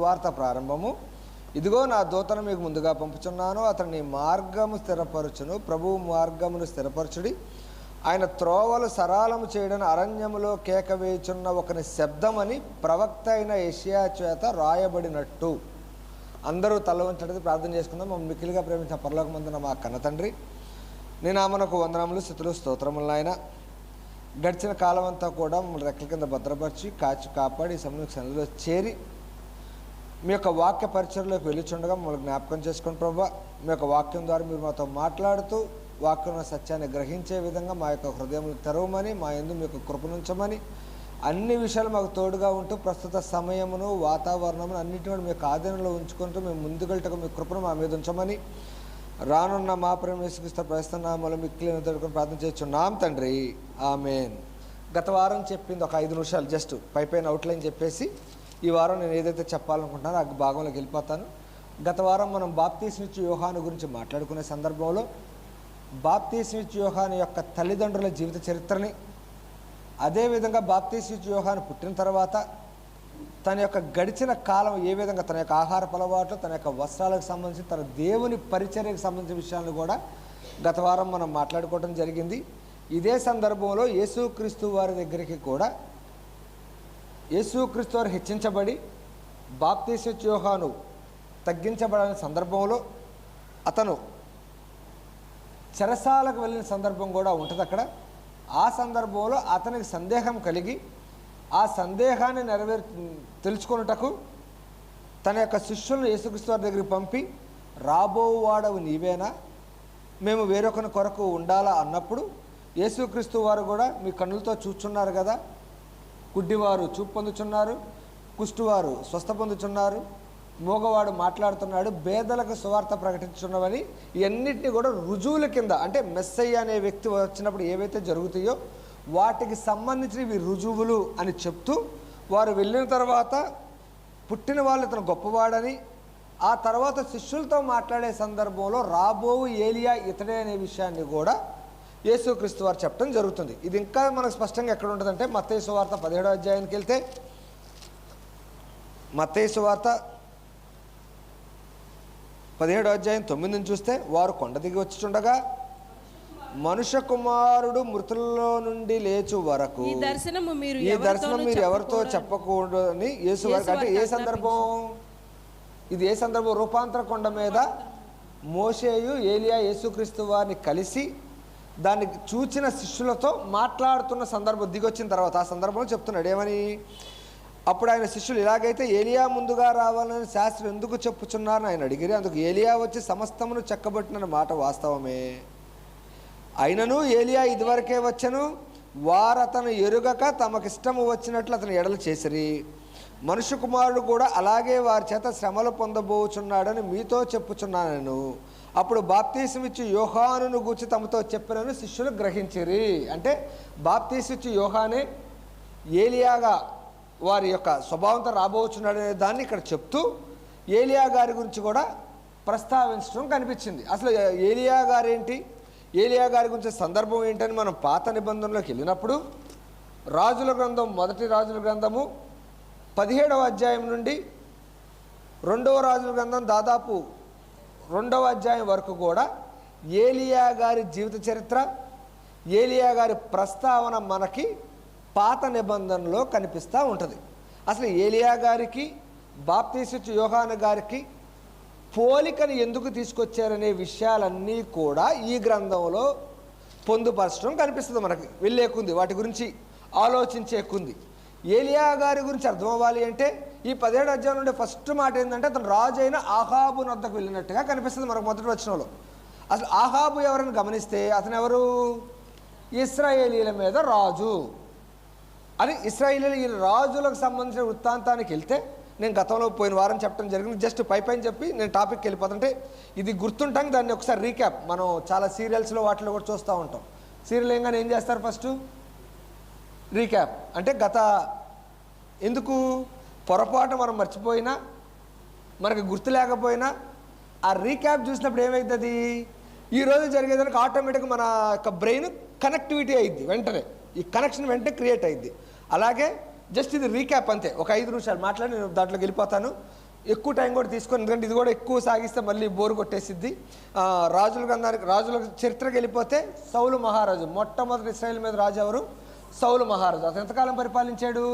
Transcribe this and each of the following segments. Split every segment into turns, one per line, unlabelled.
వార్త ప్రారంభము. ఇదిగో నా దూతను మీకు ముందుగా పంపుచున్నాను, అతని మార్గము స్థిరపరచును. ప్రభువు మార్గమును స్థిరపరచుడి, ఆయన త్రోవలు సరళము చేయడం అరణ్యములో కేక వేయుచున్న ఒకని శబ్దం అని ప్రవక్త అయిన యెషయా చేత రాయబడినట్టు. అందరూ తల వంచడానికి ప్రార్థన చేసుకుందాం. మమ్మల్ని మిక్కిలిగా ప్రేమించిన పరలోకమందున మా కన్న తండ్రి, నీ నామమునకు వందనములు, స్తుతులు, స్తోత్రములు. నాయన, గడిచిన కాలం అంతా కూడా మమ్మల్ని రెక్కల కింద భద్రపరిచి కాపాడి ఈ సమయంలో సన్నిధిలో చేరి మీ యొక్క వాక్య పరిచయంలోకి వెళ్ళుచుండగా మమ్మల్ని జ్ఞాపకం చేసుకోండి ప్రభువా. మీ యొక్క వాక్యం ద్వారా మీరు మాతో మాట్లాడుతూ వాక్యం సత్యాన్ని గ్రహించే విధంగా మా యొక్క హృదయములు తెరవమని, మా యందు మీ యొక్క కృపనుంచమని, అన్ని విషయాలు మాకు తోడుగా ఉంటూ ప్రస్తుత సమయమును వాతావరణమును అన్నింటిని మీ యొక్క ఆధీనంలో ఉంచుకుంటూ మేము ముందుకెళ్ళటకు మీ కృపను మా మీద ఉంచమని రానున్న మా ప్రేమ యేసుక్రీస్తు ప్రస్తునామములో మిక్కిలిన తోడుకొని ప్రార్థన చేస్తున్నాం తండ్రి, ఆమేన్. గత వారం చెప్పింది ఒక 5 నిమిషాలు జస్ట్ పైపైన అవుట్లైన్ చెప్పేసి ఈ వారం నేను ఏదైతే చెప్పాలనుకుంటున్నానో ఆ భాగంలోకి వెళ్ళిపోతాను. గత వారం మనం బాప్తీసునిచ్చు యోహాను గురించి మాట్లాడుకునే సందర్భంలో బాప్తీసునిచ్చు యోహాను యొక్క తల్లిదండ్రుల జీవిత చరిత్రని, అదేవిధంగా బాప్తీసునిచ్చు యోహాను పుట్టిన తర్వాత తన యొక్క గడిచిన కాలం ఏ విధంగా, తన యొక్క ఆహారపు అలవాట్లు, తన యొక్క వస్త్రాలకు సంబంధించి, తన దేవుని పరిచర్యకు సంబంధించిన విషయాలను కూడా గత వారం మనం మాట్లాడుకోవడం జరిగింది. ఇదే సందర్భంలో యేసుక్రీస్తు వారి దగ్గరికి కూడా యేసుక్రీస్తు వారు హెచ్చించబడి బాప్తీసు యోహాను తగ్గించబడిన సందర్భంలో అతను చెరసాలకు వెళ్ళిన సందర్భం కూడా ఉంటుంది అక్కడ. ఆ సందర్భంలో అతనికి సందేహం కలిగి ఆ సందేహాన్ని తెలుసుకొనుటకు తన యొక్క శిష్యులను యేసుక్రీస్తు వారి దగ్గరికి పంపి, రాబోవాడవు నీవేనా, మేము వేరొకరి కొరకు ఉండాలా అన్నప్పుడు యేసుక్రీస్తు వారు కూడా మీ కన్నులతో చూచున్నారు కదా, గుడ్డివారు చూపు పొందుచున్నారు, కుష్టివారు స్వస్థ పొందుచున్నారు, మోగవాడు మాట్లాడుతున్నాడు, బేదలకు సువార్త ప్రకటించున్నవని ఇవన్నిటిని కూడా రుజువుల కింద, అంటే మెస్సయ్య అనే వ్యక్తి వచ్చినప్పుడు ఏవైతే జరుగుతాయో వాటికి సంబంధించినవి రుజువులు అని చెప్తూ వారు వెళ్ళిన తర్వాత పుట్టిన వాళ్ళు ఇతను గొప్పవాడని, ఆ తర్వాత శిష్యులతో మాట్లాడే సందర్భంలో రాబోవు ఏలియా ఇతడే అనే విషయాన్ని కూడా యేసుక్రీస్తు వారు చెప్పడం జరుగుతుంది. ఇది ఇంకా మనకు స్పష్టంగా ఎక్కడ ఉంటుందంటే మత్తయి సువార్త 17వ అధ్యాయానికి వెళ్తే, మత్తయి సువార్త 17వ అధ్యాయం 9 చూస్తే, వారు కొండ దిగి వచ్చుచుండగా మనుష్య కుమారుడు మృతుల్లో నుండి లేచు వరకు ఈ దర్శనం మీరు ఎవరితో చెప్పకూడదని యేసు వారికి. అంటే ఏ సందర్భం ఇది? ఏ సందర్భం? రూపాంతర కొండ మీద మోషేయు ఏలియా యేసుక్రీస్తు వారిని కలిసి దాన్ని చూచిన శిష్యులతో మాట్లాడుతున్న సందర్భం దిగొచ్చిన తర్వాత ఆ సందర్భంలో చెప్తున్నాడు ఏమని, అప్పుడు ఆయన శిష్యులు, ఇలాగైతే ఏలియా ముందుగా రావాలని శాస్త్రం ఎందుకు చెప్పుచున్నారని ఆయన అడిగిరి. అందుకు ఏలియా వచ్చి సమస్తమును చెక్కబట్టిన మాట వాస్తవమే, అయినను ఏలియా ఇదివరకే వచ్చను, వారు అతను ఎరుగక తమకిష్టము వచ్చినట్లు అతను ఎడలు చేసిరి. మనుష్య కుమారుడు కూడా అలాగే వారి చేత శ్రమలు పొందబోచున్నాడని మీతో చెప్పుచున్నాను. అప్పుడు బాప్తీసమిచ్చి యోహానును గూర్చి తమతో చెప్పినను శిష్యులు గ్రహించిరి. అంటే బాప్తీసమిచ్చి యోహానే ఏలియాగా వారి యొక్క స్వభావంతో రాబోచున్నాడు అనే దాన్ని ఇక్కడ చెప్తూ ఏలియా గారి గురించి కూడా ప్రస్తావించడం కనిపించింది. అసలు ఏలియా గారేంటి, ఏలియా గారి గురించి సందర్భం ఏంటని మనం పాత నిబంధనలోకి వెళ్ళినప్పుడు రాజుల గ్రంథం, మొదటి రాజుల గ్రంథము 17వ అధ్యాయం నుండి 2వ రాజుల గ్రంథం దాదాపు 2వ అధ్యాయం వరకు కూడా ఏలియా గారి జీవిత చరిత్ర, ఏలియా గారి ప్రస్తావన మనకి పాత నిబంధనలో కనిపిస్తూ ఉంటుంది. అసలు ఏలియా గారికి బాప్తీసు యోహాను గారికి పోలికను ఎందుకు తీసుకొచ్చారనే విషయాలన్నీ కూడా ఈ గ్రంథంలో పొందుపరచడం కనిపిస్తుంది మనకి. వెళ్ళేకుంది వాటి గురించి ఆలోచించేకుంది. ఏలియా గారి గురించి అర్థం అవ్వాలి అంటే ఈ 17వ అధ్యాయం నుండి ఫస్ట్ మాట ఏంటంటే అతను రాజు అయిన ఆహాబు వద్దకు వెళ్ళినట్టుగా కనిపిస్తుంది మనకు మొదటి వచనంలో. అసలు ఆహాబు ఎవరిని గమనిస్తే అతను ఎవరు? ఇశ్రాయేలీల మీద రాజు అని. ఇశ్రాయేలీల ఈ రాజులకు సంబంధించిన వృత్తాంతానికి వెళ్తే, నేను గతంలో పోయిన వారం చెప్పడం జరిగింది, జస్ట్ పైపైన చెప్పి నేను టాపిక్కి వెళ్ళిపోతుంటే ఇది గుర్తుంటాం. దాన్ని ఒకసారి రీక్యాప్, మనం చాలా సీరియల్స్లో వాటిలో కూడా చూస్తూ ఉంటాం. సీరియల్ ఏంగానే ఏం చేస్తారు, ఫస్ట్ రీక్యాప్ అంటే గత, ఎందుకు పొరపాటు మనం మర్చిపోయినా మనకు గుర్తు లేకపోయినా ఆ రీక్యాప్ చూసినప్పుడు ఏమవుతుంది, ఈరోజు జరిగేదానికి ఆటోమేటిక్గా మన యొక్క బ్రెయిన్ కనెక్టివిటీ అయింది, వెంటనే ఈ కనెక్షన్ వెంటనే క్రియేట్ అయింది. అలాగే జస్ట్ ఇది రీక్యాప్ అంతే, ఒక 5 నిమిషాలు మాట్లాడి నేను దాంట్లోకి వెళ్ళిపోతాను. ఎక్కువ టైం కూడా తీసుకొని, ఎందుకంటే ఇది కూడా ఎక్కువ సాగిస్తే మళ్ళీ బోరు కొట్టేసిద్ది. రాజుల చరిత్రకి వెళ్ళిపోతే సౌలు మహారాజు, మొట్టమొదటి ఇశ్రాయేల్ మీద రాజు ఎవరు? సౌలు మహారాజు. అతను ఎంతకాలం పరిపాలించాడు?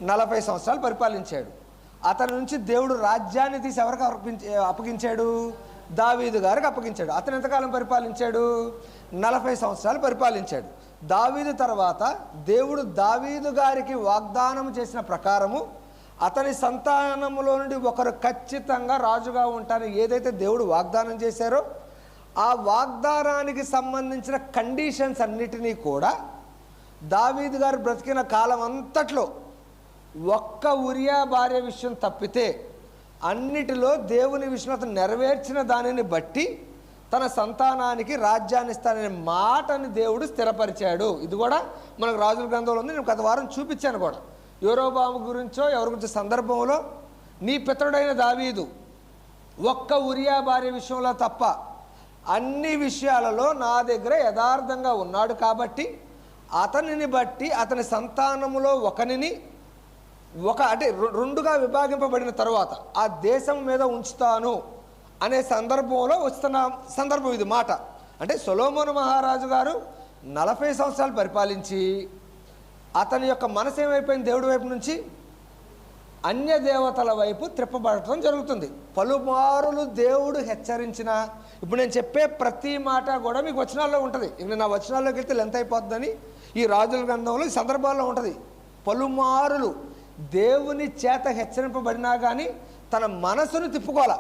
40 సంవత్సరాలు పరిపాలించాడు. అతని నుంచి దేవుడు రాజ్యాన్ని తీసి ఎవరికి అప్పగించాడు? దావీదు గారికి అప్పగించాడు. అతను ఎంతకాలం పరిపాలించాడు? 40 సంవత్సరాలు పరిపాలించాడు. దావీదు తర్వాత దేవుడు దావీదు గారికి వాగ్దానం చేసిన ప్రకారము అతని సంతానములో నుండి ఒకరు ఖచ్చితంగా రాజుగా ఉంటారని ఏదైతే దేవుడు వాగ్దానం చేశారో ఆ వాగ్దానానికి సంబంధించిన కండిషన్స్ అన్నిటినీ కూడా దావీదు గారు బ్రతికిన కాలం అంతట్లో ఒక్క ఉరియా భార్య విషయం తప్పితే అన్నిటిలో దేవుని విషయం అతను నెరవేర్చిన దానిని బట్టి తన సంతానానికి రాజ్యాన్ని ఇస్తాననే మాటని దేవుడు స్థిరపరిచాడు. ఇది కూడా మనకు రాజుల గ్రంథంలో ఉంది. నేను గత వారం చూపించాను కూడా. యెరోబాము గురించో ఎవరి గురించో సందర్భంలో, నీ పితరుడైన దావీదు ఒక్క ఉరియా భార్య విషయంలో తప్ప అన్ని విషయాలలో నా దగ్గర యథార్థంగా ఉన్నాడు కాబట్టి అతనిని బట్టి అతని సంతానములో ఒకనిని అంటే రెండుగా విభాగింపబడిన తర్వాత ఆ దేశం మీద ఉంచుతాను అనే సందర్భంలో వస్తున్న సందర్భం ఇది మాట. అంటే సొలొమోను మహారాజు గారు 40 సంవత్సరాలు పరిపాలించి అతని యొక్క మనసు ఏమైపోయింది? దేవుడి వైపు నుంచి అన్య దేవతల వైపు త్రిప్పబడటం జరుగుతుంది. పలుమారులు దేవుడు హెచ్చరించిన, ఇప్పుడు నేను చెప్పే ప్రతి మాట కూడా మీకు వచనాల్లో ఉంటుంది. ఇప్పుడు నా వచనాల్లోకి వెళ్తే లెంత్ అయిపోతుందని ఈ రాజుల గ్రంథంలో ఈ సందర్భాల్లో ఉంటుంది. పలుమారులు దేవుని చేత హెచ్చరింపబడినా కానీ తన మనసును తిప్పుకోవాల.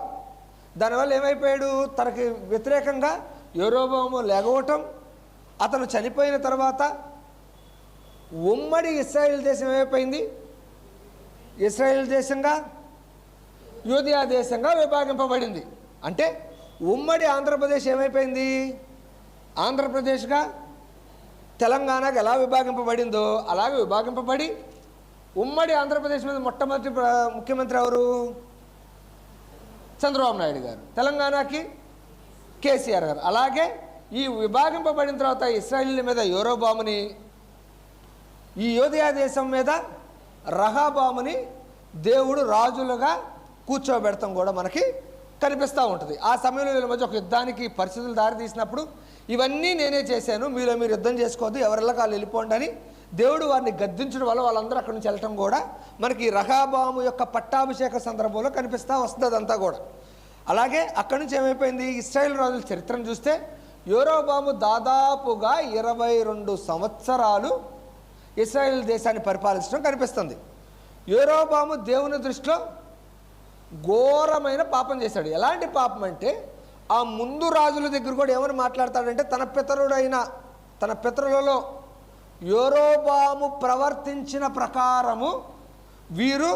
దానివల్ల ఏమైపోయాడు? తనకి వ్యతిరేకంగా యెరోబాము లెగవటం, అతను చనిపోయిన తర్వాత ఉమ్మడి ఇశ్రాయేల్ దేశం ఏమైపోయింది? ఇశ్రాయేల్ దేశంగా యూదయా దేశంగా విభాగింపబడింది. అంటే ఉమ్మడి ఆంధ్రప్రదేశ్ ఏమైపోయింది? ఆంధ్రప్రదేశ్గా తెలంగాణకు ఎలా విభాగింపబడిందో అలాగే విభాగింపబడి ఉమ్మడి ఆంధ్రప్రదేశ్ మీద మొట్టమొదటి ముఖ్యమంత్రి ఎవరు? చంద్రబాబు నాయుడు గారు. తెలంగాణకి కేసీఆర్ గారు. అలాగే ఈ విభాగింపబడిన తర్వాత ఇశ్రాయేల్ మీద యెరోబాముని, ఈ యూదయా దేశం మీద రహాబాముని దేవుడు రాజులుగా కూర్చోబెడతాం కూడా మనకి కనిపిస్తూ ఉంటుంది. ఆ సమయంలో వీళ్ళ మధ్య ఒక యుద్ధానికి పరిస్థితులు దారి తీసినప్పుడు ఇవన్నీ నేనే చేశాను, మీలో మీరు యుద్ధం చేసుకోవద్దు, ఎవరిళ్ళ కాళ్ళు వెళ్ళిపోండి అని దేవుడు వారిని గద్దించడం వల్ల వాళ్ళందరూ అక్కడి నుంచి వెళ్ళటం కూడా మనకి రహాబాము యొక్క పట్టాభిషేక సందర్భంలో కనిపిస్తూ వస్తుంది అదంతా కూడా. అలాగే అక్కడి నుంచి ఏమైపోయింది? ఇశ్రాయేల్ రాజుల చరిత్రను చూస్తే యెరోబాము దాదాపుగా 22 సంవత్సరాలు ఇశ్రాయేల్ దేశాన్ని పరిపాలించడం కనిపిస్తుంది. యెరోబాము దేవుని దృష్టిలో ఘోరమైన పాపం చేశాడు. ఎలాంటి పాపం అంటే ఆ ముందు రాజుల దగ్గర కూడా ఏమని మాట్లాడతాడంటే తన పితరులలో యెరోబాము ప్రవర్తించిన ప్రకారము వీరు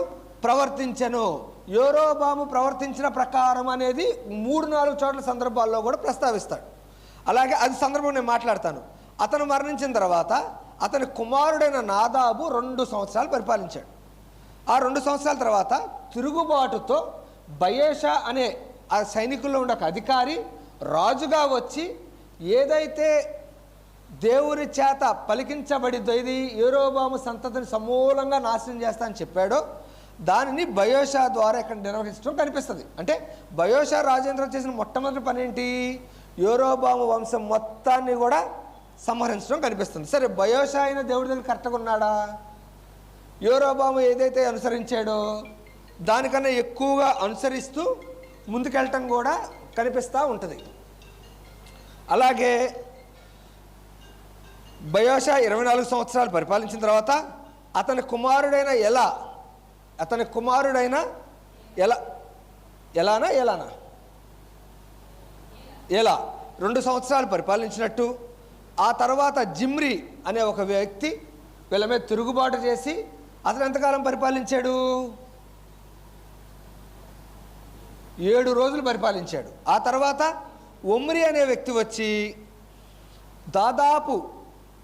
ప్రవర్తించెను. యెరోబాము ప్రవర్తించిన ప్రకారం అనేది 3-4 చోట్ల సందర్భాల్లో కూడా ప్రస్తావిస్తాడు. అలాగే అది సందర్భం నేను మాట్లాడతాను. అతను మరణించిన తర్వాత అతని కుమారుడైన నాదాబు 2 సంవత్సరాలు పరిపాలించాడు. ఆ 2 సంవత్సరాల తర్వాత తిరుగుబాటుతో బయేషా అనే ఆ సైనికుల్లో ఉండే ఒక అధికారి రాజుగా వచ్చి ఏదైతే దేవుని చేత పలికించబడిద్దో, ఇది యెరోబాము సంతతిని సమూలంగా నాశనం చేస్తా అని చెప్పాడో దానిని బయోషా ద్వారా ఇక్కడ నిర్వహించడం కనిపిస్తుంది. అంటే బయోషా రాజేంద్ర చేసిన మొట్టమొదటి పని ఏంటి? యెరోబాము వంశం మొత్తాన్ని కూడా సంహరించడం కనిపిస్తుంది. సరే, బయోషా అయిన దేవుడి దగ్గర కరెక్ట్గా ఉన్నాడా? యెరోబాము ఏదైతే అనుసరించాడో దానికన్నా ఎక్కువగా అనుసరిస్తూ ముందుకెళ్ళటం కూడా కనిపిస్తూ ఉంటుంది. అలాగే బయోషా 24 సంవత్సరాలు పరిపాలించిన తర్వాత అతని కుమారుడైన ఎలా 2 సంవత్సరాలు పరిపాలించినట్టు, ఆ తర్వాత జిమ్రీ అనే ఒక వ్యక్తి వీళ్ళ మీద తిరుగుబాటు చేసి అతను ఎంతకాలం పరిపాలించాడు? 7 రోజులు పరిపాలించాడు. ఆ తర్వాత ఒమ్రీ అనే వ్యక్తి వచ్చి దాదాపు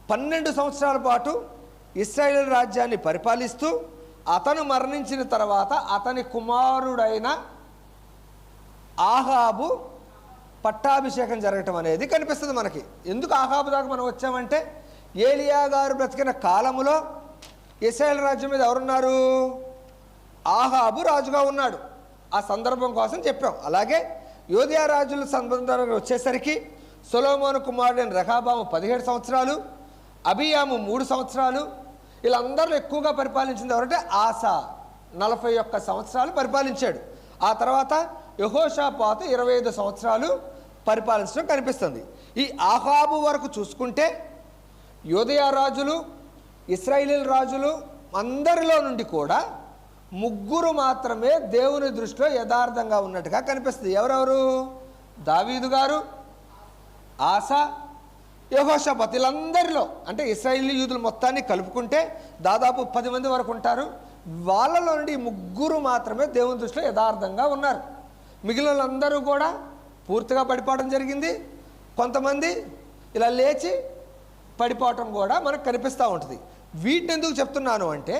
12 సంవత్సరాల పాటు ఇశ్రాయేల్ రాజ్యాన్ని పరిపాలిస్తూ అతను మరణించిన తర్వాత అతని కుమారుడైన ఆహాబు పట్టాభిషేకం జరగటం అనేది కనిపిస్తుంది మనకి. ఎందుకు ఆహాబు దాకా మనం వచ్చామంటే ఏలియా గారు బ్రతికిన కాలములో ఇశ్రాయేల్ రాజ్యం మీద ఎవరున్నారు? ఆహాబు రాజుగా ఉన్నాడు. ఆ సందర్భం కోసం చెప్పాం. అలాగే యోధియా రాజుల సంబంధం వచ్చేసరికి సొలొమోను కుమారుడైన రెహబాము 17 సంవత్సరాలు, అబియాము 3 సంవత్సరాలు. వీళ్ళందరూ ఎక్కువగా పరిపాలించింది ఎవరంటే ఆసా 41 సంవత్సరాలు పరిపాలించాడు. ఆ తర్వాత యెహోషాపాతు 25 సంవత్సరాలు పరిపాలించడం కనిపిస్తుంది. ఈ ఆహాబు వరకు చూసుకుంటే యోధియా రాజులు, ఇశ్రాయేలు రాజులు అందరిలో నుండి కూడా 3 మాత్రమే దేవుని దృష్టిలో యథార్థంగా ఉన్నట్టుగా కనిపిస్తుంది. ఎవరెవరు? దావీదు గారు, ఆసా, యెహోషాపాతు. వీళ్ళందరిలో అంటే ఇశ్రాయేలు యూదులు మొత్తాన్ని కలుపుకుంటే దాదాపు 10 మంది వరకు ఉంటారు. వాళ్ళలో నుండి 3 మాత్రమే దేవుని దృష్టిలో యథార్థంగా ఉన్నారు. మిగిలిన వాళ్ళందరూ కూడా పూర్తిగా పడిపోవడం జరిగింది. కొంతమంది ఇలా లేచి పడిపోవటం కూడా మనకు కనిపిస్తూ ఉంటుంది. వీటిని ఎందుకు చెప్తున్నాను అంటే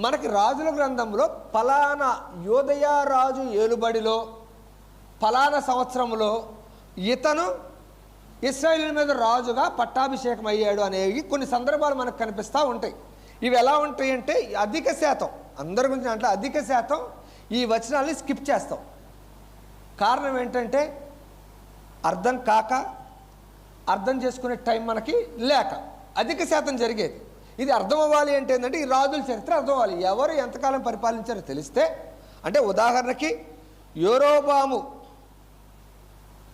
మనకి రాజుల గ్రంథంలో ఫలానా యోధియా రాజు ఏలుబడిలో ఫలానా సంవత్సరంలో ఇతను ఇశ్రాయేలు మీద రాజుగా పట్టాభిషేకం అయ్యాడు అనేవి కొన్ని సందర్భాలు మనకు కనిపిస్తూ ఉంటాయి. ఇవి ఎలా ఉంటాయి అంటే అధిక శాతం, అందరి గురించి అంటే అధిక శాతం ఈ వచనాల్ని స్కిప్ చేస్తాం. కారణం ఏంటంటే అర్థం కాక, అర్థం చేసుకునే టైం మనకి లేక అధిక శాతం జరిగేది. ఇది అర్థం అవ్వాలి అంటే ఏంటంటే ఈ రాజుల చరిత్ర అర్థం అవ్వాలి. ఎవరు ఎంతకాలం పరిపాలించారో తెలిస్తే, అంటే ఉదాహరణకి యెరోబాము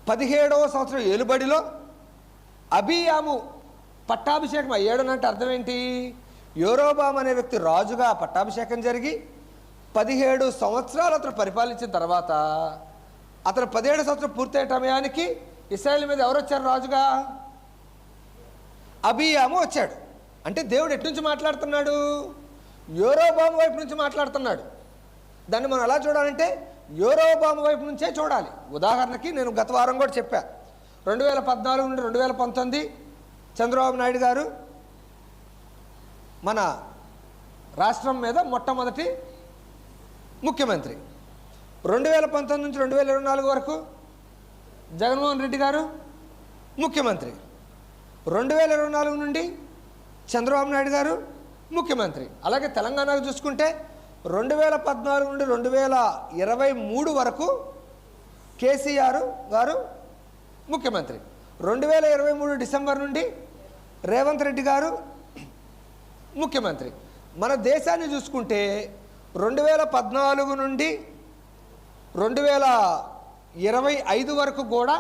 17వ సంవత్సరం ఏలుబడిలో అబియాము పట్టాభిషేకం అయ్యాడనంటే అర్థం ఏంటి? యెరోబాము అనే వ్యక్తి రాజుగా పట్టాభిషేకం జరిగి 17 సంవత్సరాలు అతను పరిపాలించిన తర్వాత అతను 17 సంవత్సరం పూర్తయ్యే సమయానికి ఇశ్రాయేలు మీద ఎవరు వచ్చారు రాజుగా? అబియాము వచ్చాడు. అంటే దేవుడు ఎటు నుంచి మాట్లాడుతున్నాడు? యెరోబాము వైపు నుంచి మాట్లాడుతున్నాడు. దాన్ని మనం ఎలా చూడాలంటే యెరోబాము వైపు నుంచే చూడాలి. ఉదాహరణకి నేను గత వారం కూడా చెప్పా, 2014 నుండి 2019 చంద్రబాబు నాయుడు గారు మన రాష్ట్రం మీద మొట్టమొదటి ముఖ్యమంత్రి. 2019 నుంచి 2024 వరకు జగన్మోహన్ రెడ్డి గారు ముఖ్యమంత్రి. 2024 నుండి చంద్రబాబు నాయుడు గారు ముఖ్యమంత్రి. అలాగే తెలంగాణకు చూసుకుంటే 2014 నుండి 2023 వరకు కేసీఆర్ గారు ముఖ్యమంత్రి. 2023 డిసెంబర్ నుండి రేవంత్ రెడ్డి గారు ముఖ్యమంత్రి. మన దేశాన్ని చూసుకుంటే 2014 నుండి 2025 వరకు కూడా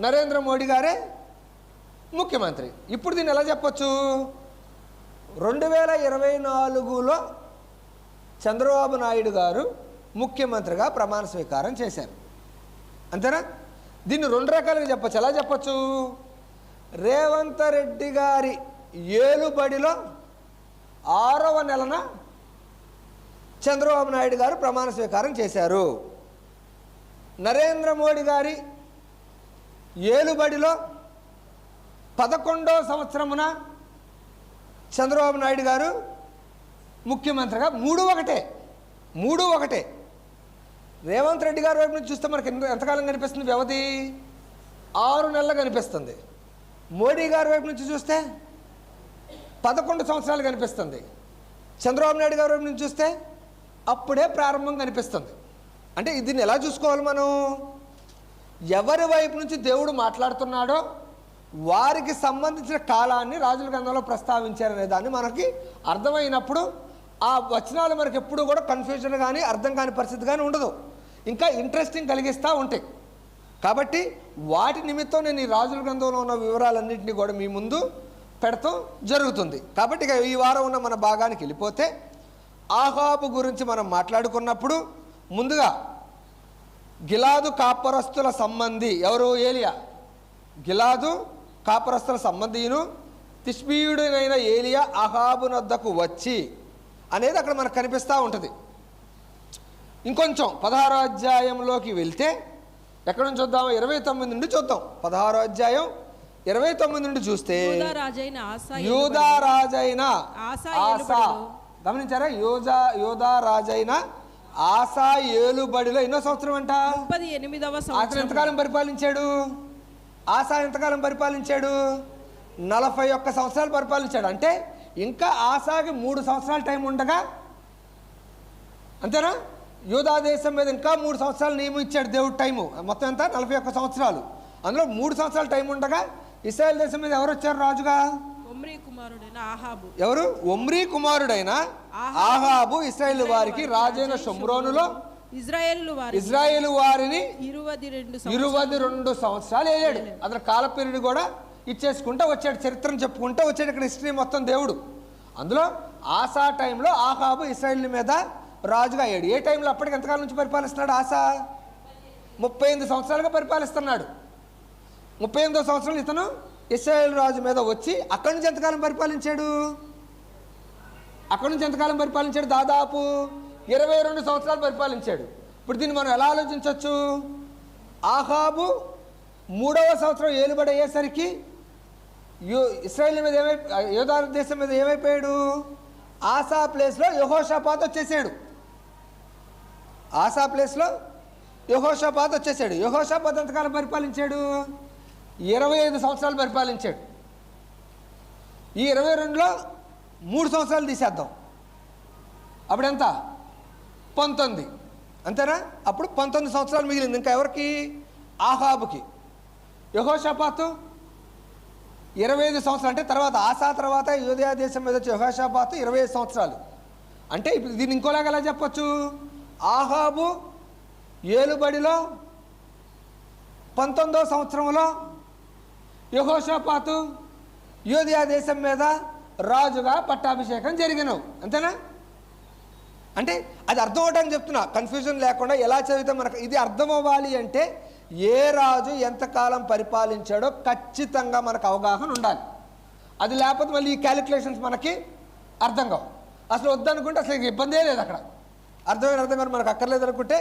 నరేంద్ర మోడీ గారే ముఖ్యమంత్రి. ఇప్పుడు దీన్ని ఎలా చెప్పచ్చు? 2024లో చంద్రబాబు నాయుడు గారు ముఖ్యమంత్రిగా ప్రమాణ స్వీకారం చేశారు, అంతేనా? దీన్ని 2 రకాలుగా చెప్పచ్చు. ఎలా చెప్పచ్చు? రేవంత్ రెడ్డి గారి ఏలుబడిలో 6వ నెలన చంద్రబాబు నాయుడు గారు ప్రమాణ స్వీకారం చేశారు. నరేంద్ర మోడీ గారి ఏలుబడిలో 11వ సంవత్సరమున చంద్రబాబు నాయుడు గారు ముఖ్యమంత్రిగా 3 ఒకటే. రేవంత్ రెడ్డి గారి వైపు నుంచి చూస్తే మనకి ఎంతకాలం కనిపిస్తుంది? వ్యవధి 6 నెలలు కనిపిస్తుంది. మోడీ గారి వైపు నుంచి చూస్తే 11 సంవత్సరాలు కనిపిస్తుంది. చంద్రబాబు నాయుడు గారి వైపు నుంచి చూస్తే అప్పుడే ప్రారంభం కనిపిస్తుంది. అంటే దీన్ని ఎలా చూసుకోవాలి మనం? ఎవరి వైపు నుంచి దేవుడు మాట్లాడుతున్నాడో వారికి సంబంధించిన కాలాన్ని రాజుల గ్రంథంలో ప్రస్తావించారనే దాన్ని మనకి అర్థమైనప్పుడు ఆ వచనాలు మనకి ఎప్పుడు కూడా కన్ఫ్యూజన్ కానీ అర్థం కాని పరిస్థితి కానీ ఉండదు, ఇంకా ఇంట్రెస్టింగ్ కలిగిస్తూ ఉంటాయి. కాబట్టి వాటి నిమిత్తం నేను ఈ రాజుల గ్రంథంలో ఉన్న వివరాలన్నింటినీ కూడా మీ ముందు పెడతాం జరుగుతుంది. కాబట్టి ఇక ఈ వారం ఉన్న మన భాగానికి వెళ్ళిపోతే ఆహాబు గురించి మనం మాట్లాడుకున్నప్పుడు ముందుగా గిలాదు కాపరస్తుల సంబంధి ఎవరు? ఏలియా. గిలాదు కాపరస్తుల సంబంధియును తిష్బీయుడైన ఏలియా అహాబు నొద్దకు వచ్చి అనేది అక్కడ మనకు కనిపిస్తూ ఉంటుంది. ఇంకొంచెం 16వ అధ్యాయంలోకి వెళ్తే ఎక్కడ నుంచి చూద్దాం? 29 నుండి చూద్దాం. 16వ అధ్యాయం 29 నుండి చూస్తే యూదా రాజైన ఆసా, గమనించారా? యూదా రాజైన ఆసా ఏలుబడిలో ఎన్నో సంవత్సరం అంట?
38వ సంవత్సరం.
అతను ఎంతకాలం పరిపాలించాడు? ఆసా ఎంతకాలం పరిపాలించాడు? 41 సంవత్సరాలు పరిపాలించాడు. అంటే ఇంకా ఆసాకి 3 సంవత్సరాల టైం ఉండగా, అంతేనా? యూదా దేశం మీద ఇంకా 3 సంవత్సరాలు నియమించాడు దేవుడు టైము. మొత్తం ఎంత? 41 సంవత్సరాలు. అందులో 3 సంవత్సరాలు టైం ఉండగా ఇశ్రాయేల్ దేశం మీద ఎవరు వచ్చారు రాజుగా? ఎవరు? ఒమ్రీ కుమారుడైన ఆహాబు ఇశ్రాయేలు వారికి రాజైన షోమ్రోనులో ఇజ్రాయేలు వారిని 22 సంవత్సరాలు ఏలాడు. అతని కాల పీరియడ్ కూడా ఇచ్చేసుకుంటూ వచ్చాడు, చరిత్రను చెప్పుకుంటూ వచ్చాడు. ఇక్కడ హిస్టరీ మొత్తం దేవుడు. అందులో ఆసా టైంలో ఆహాబు ఇశ్రాయేల్ మీద రాజుగా అయ్యాడు. ఏ టైంలో? అప్పటికి ఎంతకాలం నుంచి పరిపాలిస్తున్నాడు ఆసా? 38 సంవత్సరాలుగా పరిపాలిస్తున్నాడు. 38వ సంవత్సరం ఇతను ఇశ్రాయేల్ రాజు మీద వచ్చి అక్కడి నుంచి ఎంతకాలం పరిపాలించాడు? దాదాపు 22 సంవత్సరాలు పరిపాలించాడు. ఇప్పుడు దీన్ని మనం ఎలా ఆలోచించవచ్చు? ఆహాబు 3వ సంవత్సరం ఏలుబడి అయ్యేసరికి ఇశ్రాయేల్ మీద యూదా దేశం మీద ఏమైపోయాడు? ఆసా ప్లేస్లో యెహోషాపాతు వచ్చేసాడు. యెహోషాపాతు ఎంతకాలం పరిపాలించాడు? 25 సంవత్సరాలు పరిపాలించాడు. ఈ 22లో 3 సంవత్సరాలు తీసేద్దాం, అప్పుడెంత? 19. అంతేనా? అప్పుడు 19 సంవత్సరాలు మిగిలింది. ఇంకా ఎవరికి? ఆహాబుకి. యెహోషాపాతు 25 సంవత్సరాలు. అంటే తర్వాత ఆసా తర్వాత యూదా దేశం మీద వచ్చే యెహోషాపాతు 25 సంవత్సరాలు. అంటే ఇప్పుడు దీన్ని ఇంకోలాగా ఎలా చెప్పచ్చు? ఆహాబు ఏలుబడిలో 19వ సంవత్సరంలో యెహోషాపాతు యూదా దేశం మీద రాజుగా పట్టాభిషేకం జరిగినవు. అంతేనా? అంటే అది అర్థం అవడానికి చెప్తున్నా, కన్ఫ్యూజన్ లేకుండా ఎలా చదివితే మనకు ఇది అర్థం అవ్వాలి. అంటే ఏ రాజు ఎంతకాలం పరిపాలించాడో ఖచ్చితంగా మనకు అవగాహన ఉండాలి. అది లేకపోతే మళ్ళీ ఈ క్యాలిక్యులేషన్స్ మనకి అర్థం కావు. అసలు వద్దనుకుంటే అసలు ఇబ్బందే లేదు. అక్కడ అర్థం కాదు, మనకు అక్కర్లేదు అనుకుంటే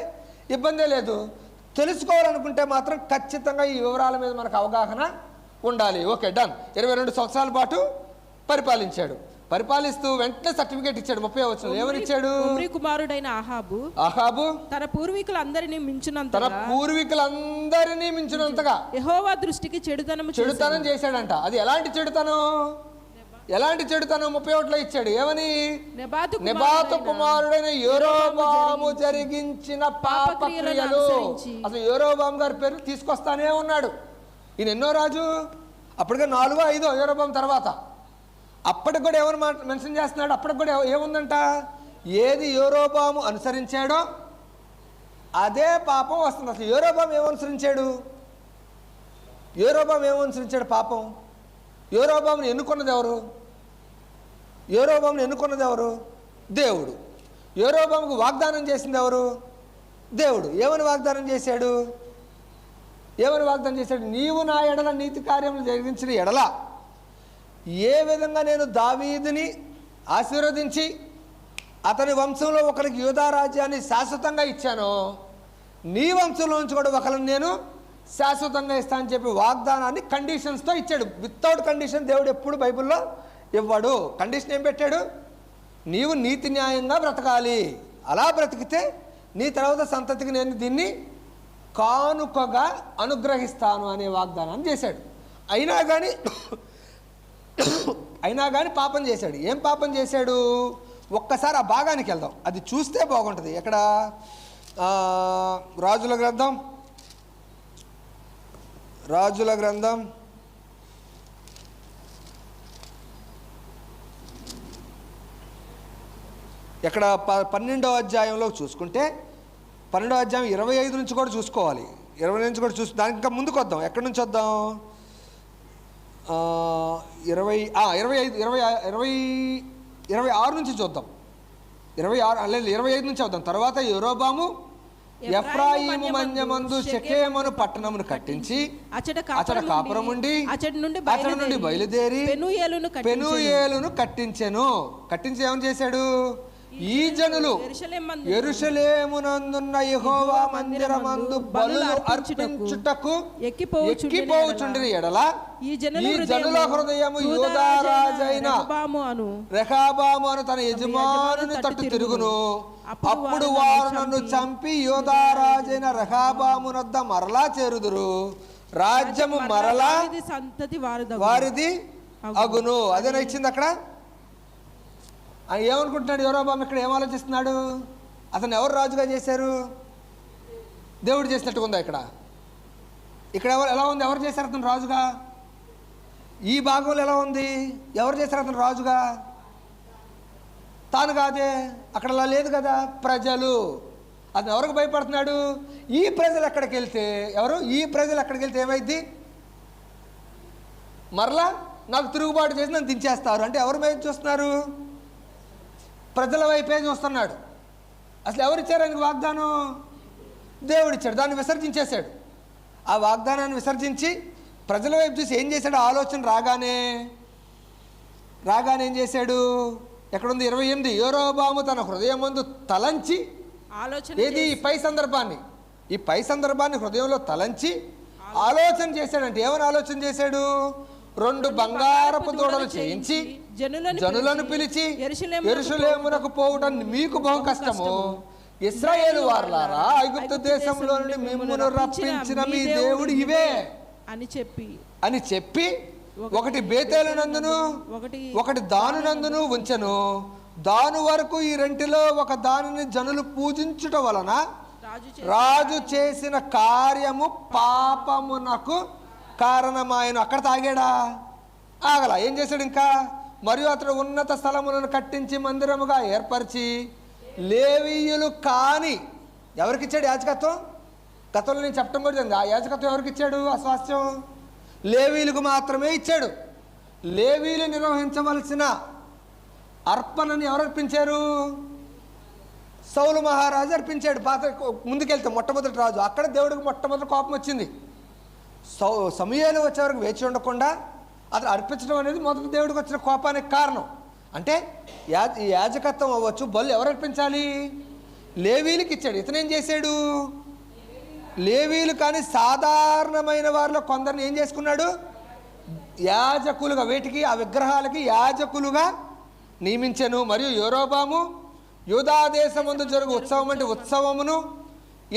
ఇబ్బందే లేదు. తెలుసుకోవాలనుకుంటే మాత్రం ఖచ్చితంగా ఈ వివరాల మీద మనకు అవగాహన ఉండాలి. Okay, done. 22 సంవత్సరాల పాటు పరిపాలించాడు. పరిపాలిస్తూ వెంటనే సర్టిఫికేట్ ఇచ్చాడు. 30వ వచనం ఏమని ఇచ్చాడు?
ఒమ్రీ కుమారుడైన ఆహాబు తన పూర్వీకులందరినీ మించినంతగా యెహోవా దృష్టికి చెడుతనం
చేశాడంట. అది ఎలాంటి చెడుతనం? 31లో ఇచ్చాడు. ఏమని? నెబాతు కుమారుడైన యెరోబాము జరిగించిన పాపక్రియలు. అసలు యెరోబాము గారి పేరు తీసుకొస్తానే ఉన్నాడు. ఈయన ఎన్నో రాజు? అప్పటికే 4వ 5వ యెరోబాము తర్వాత. అప్పటికి కూడా ఎవరు మెన్షన్ చేస్తున్నాడు? అప్పటికి కూడా ఏముందంట? ఏది యెరోబాము అనుసరించాడో అదే పాపం వస్తుంది. అసలు యెరోబాము ఏమనుసరించాడు పాపం? యెరోబామును ఎన్నుకున్నది ఎవరు? దేవుడు. యెరోబాముకు వాగ్దానం చేసింది ఎవరు? దేవుడు. ఏమని వాగ్దానం చేశాడు? నీవు నా ఎడల నీతి కార్యములు జరిగించిన ఎడల ఏ విధంగా నేను దావీదుని ఆశీర్వదించి అతని వంశంలో ఒకరికి యూదా రాజ్యాన్ని శాశ్వతంగా ఇచ్చానో నీ వంశంలో నుంచి కూడా ఒకరిని నేను శాశ్వతంగా ఇస్తా అని చెప్పి వాగ్దానాన్ని కండిషన్స్తో ఇచ్చాడు. వితౌట్ కండిషన్ దేవుడు ఎప్పుడు బైబిల్లో ఇవ్వడు. కండిషన్ ఏం పెట్టాడు? నీవు నీతి న్యాయంగా బ్రతకాలి, అలా బ్రతికితే నీ తర్వాత సంతతికి నేను దీన్ని కానుకగా అనుగ్రహిస్తాను అనే వాగ్దానాన్ని చేశాడు. అయినా కానీ పాపం చేశాడు. ఏం పాపం చేశాడు? ఒక్కసారి ఆ భాగానికి వెళ్దాం, అది చూస్తే బాగుంటుంది. ఎక్కడ? రాజుల గ్రంథం ఎక్కడ? 12వ అధ్యాయంలో చూసుకుంటే 12వ అధ్యాయం 25 నుంచి కూడా చూసుకోవాలి. 20 నుంచి కూడా దానికి ఇంకా ముందుకు వద్దాం. ఎక్కడి నుంచి వద్దాం? 26 నుంచి చూద్దాం. 25 నుంచి వద్దాం. తర్వాత యెరోబాము ఎఫ్రాయిము మన్యమందు షెకెమును పట్టణమును కట్టించి అచట కాపురం ఉండి అచట నుండి బయలుదేరి పెనూయేలును కట్టించెను. కట్టించి ఏమని చేశాడు? ఈ జనులు యెరూషలేమునందున్న యెహోవా మందిరమందు బలులు అర్పించుటకు ఎక్కిపోవుచుండిన ఎడల ఈ జనుల హృదయము యూదా రాజైన రెహబాము అను తన యజమానుని తట్టు తిరుగును. అప్పుడు వారు నన్ను చంపి యూదా రాజైన రెహబామునొద్ద మరలా చేరుదురు. రాజ్యము మరలా వారిది అగును. అదేనా ఇచ్చింది అక్కడ? ఏమనుకుంటున్నాడు యెరోబాము? ఇక్కడ ఏం ఆలోచిస్తున్నాడు? అతను ఎవరు రాజుగా చేశారు? దేవుడు చేసినట్టుగా ఉందా ఇక్కడ? ఇక్కడ ఎలా ఉంది? ఎవరు చేశారు అతను రాజుగా? ఈ భాగంలో ఎలా ఉంది? ఎవరు చేశారు అతను రాజుగా? తాను కాదే, అక్కడ అలా లేదు కదా. ప్రజలు. అతను ఎవరికి భయపడుతున్నాడు? ఈ ప్రజలు ఎక్కడికి వెళ్తే ఈ ప్రజలు ఎక్కడికి వెళ్తే ఏమైంది? మరలా నాకు తిరుగుబాటు చేసి నన్ను దించేస్తారు అంటే ఎవరి మీద చూస్తున్నారు? ప్రజల వైపే చూస్తున్నాడు. అసలు ఎవరిచ్చారు ఆయనకు వాగ్దానం? దేవుడిచ్చాడు. దాన్ని విసర్జించేశాడు. ఆ వాగ్దానాన్ని విసర్జించి ప్రజల వైపు చూసి ఏం చేశాడు? ఆలోచన రాగానే ఏం చేశాడు? ఎక్కడుంది? 28. యెరోబాము తన హృదయమందు తలంచి ఏది? ఈ పై సందర్భాన్ని హృదయంలో తలంచి ఆలోచన చేశాడంటే ఏమని ఆలోచన చేశాడు? 2 బంగారపు దూడలు చేయించి జనులను పిలిచి యెరూషలేమునకు పోవడం మీకు బహు కష్టము. ఇశ్రాయేలు వారలారా, ఐగుప్తు దేశంలో నుండి మిమ్మును రప్పించిన మీ దేవుడు ఇవే అని చెప్పి ఒకటి బేతేలు నందును ఒకటి దాను నందును ఉంచెను. దాను వరకు ఈ రెంటిలో ఒక దానిని జనులు పూజించుట వలన రాజు చేసిన కార్యము పాపమునకు కారణమాయను. అక్కడ తాగాడా? ఆగల. ఏం చేశాడు ఇంకా? మరియు అతడు ఉన్నత స్థలములను కట్టించి మందిరముగా ఏర్పరిచి లేవీయులు కాని ఎవరికి ఇచ్చాడు యాజకత్వం? గతంలో నేను చెప్పడం కూడా జరిగింది. ఆ యాజకత్వం ఎవరికి ఇచ్చాడు? ఆ స్వాస్థ్యం లేవీయులకు మాత్రమే ఇచ్చాడు. లేవీయులు నిర్వహించవలసిన అర్పణని ఎవరు అర్పించారు? సౌలు మహారాజు అర్పించాడు. ముందుకెళ్తే మొట్టమొదటి రాజు. అక్కడ దేవుడికి మొట్టమొదటి కోపం వచ్చింది. సమూయేలు వచ్చేవరకు వేచి ఉండకుండా అతను అర్పించడం అనేది మొదటి దేవుడికి వచ్చిన కోపానికి కారణం. అంటే ఈ యాజకత్వం అవ్వచ్చు, బలు ఎవరు అర్పించాలి? లేవీయులకి ఇచ్చాడు. ఇతనేం చేశాడు? లేవీయులు కానీ సాధారణమైన వారిలో కొందరిని ఏం చేసుకున్నాడు? యాజకులుగా, వేటికి? ఆ విగ్రహాలకి యాజకులుగా నియమించెను. మరియు యెరోబాము యూదా దేశమందు జరుగు ఉత్సవం అంటే ఉత్సవమును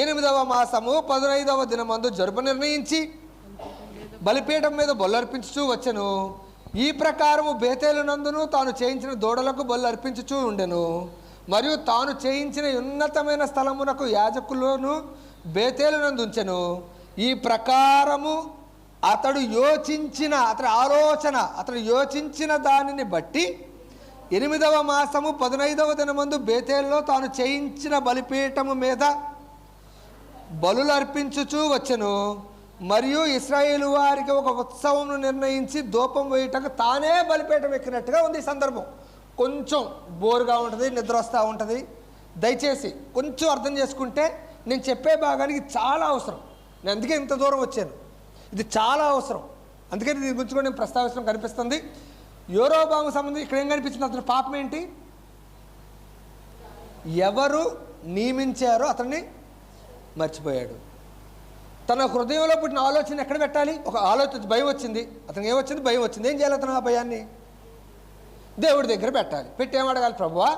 8వ మాసము 15వ దినమందు జరుపు నిర్ణయించి బలిపీఠం మీద బొల్లు అర్పించుచూ వచ్చెను. ఈ ప్రకారము బేతేలు నందును తాను చేయించిన దూడలకు బొల్లు అర్పించుచూ ఉండెను. మరియు తాను చేయించిన ఉన్నతమైన స్థలమునకు యాజకులను బేతేలు నందు ఉంచెను. ఈ ప్రకారము అతడు యోచించిన దానిని బట్టి 8వ మాసము 15వ దినమందు బేతేలులో తాను చేయించిన బలిపీఠము మీద బలులు అర్పించుచూ వచ్చెను. మరియు ఇశ్రాయేలు వారికి ఒక ఉత్సవంను నిర్ణయించి ధూపం వేయటకు తానే బలిపీఠం ఎక్కినట్టుగా ఉంది. ఈ సందర్భం కొంచెం బోరుగా ఉంటుంది, నిద్ర వస్తూ ఉంటుంది. దయచేసి కొంచెం అర్థం చేసుకుంటే నేను చెప్పే భాగానికి చాలా అవసరం. నేను అందుకే ఇంత దూరం వచ్చాను. ఇది చాలా అవసరం. అందుకని దీని గురించి కూడా నేను ప్రస్తావించడం కనిపిస్తుంది. యెరోబాము సంబంధించి ఇక్కడ ఏం కనిపించింది? అతని పాపం ఏంటి? ఎవరు నియమించారో అతన్ని మర్చిపోయాడు. తన హృదయంలో పుట్టిన ఆలోచన ఎక్కడ పెట్టాలి? ఒక ఆలోచన, భయం వచ్చింది. అతనికి ఏమొచ్చింది? భయం వచ్చింది. ఏం చేయాలి అతను? ఆ భయాన్ని దేవుడి దగ్గర పెట్టాలి. పెట్టి ఏమడగాలి? ప్రభువా,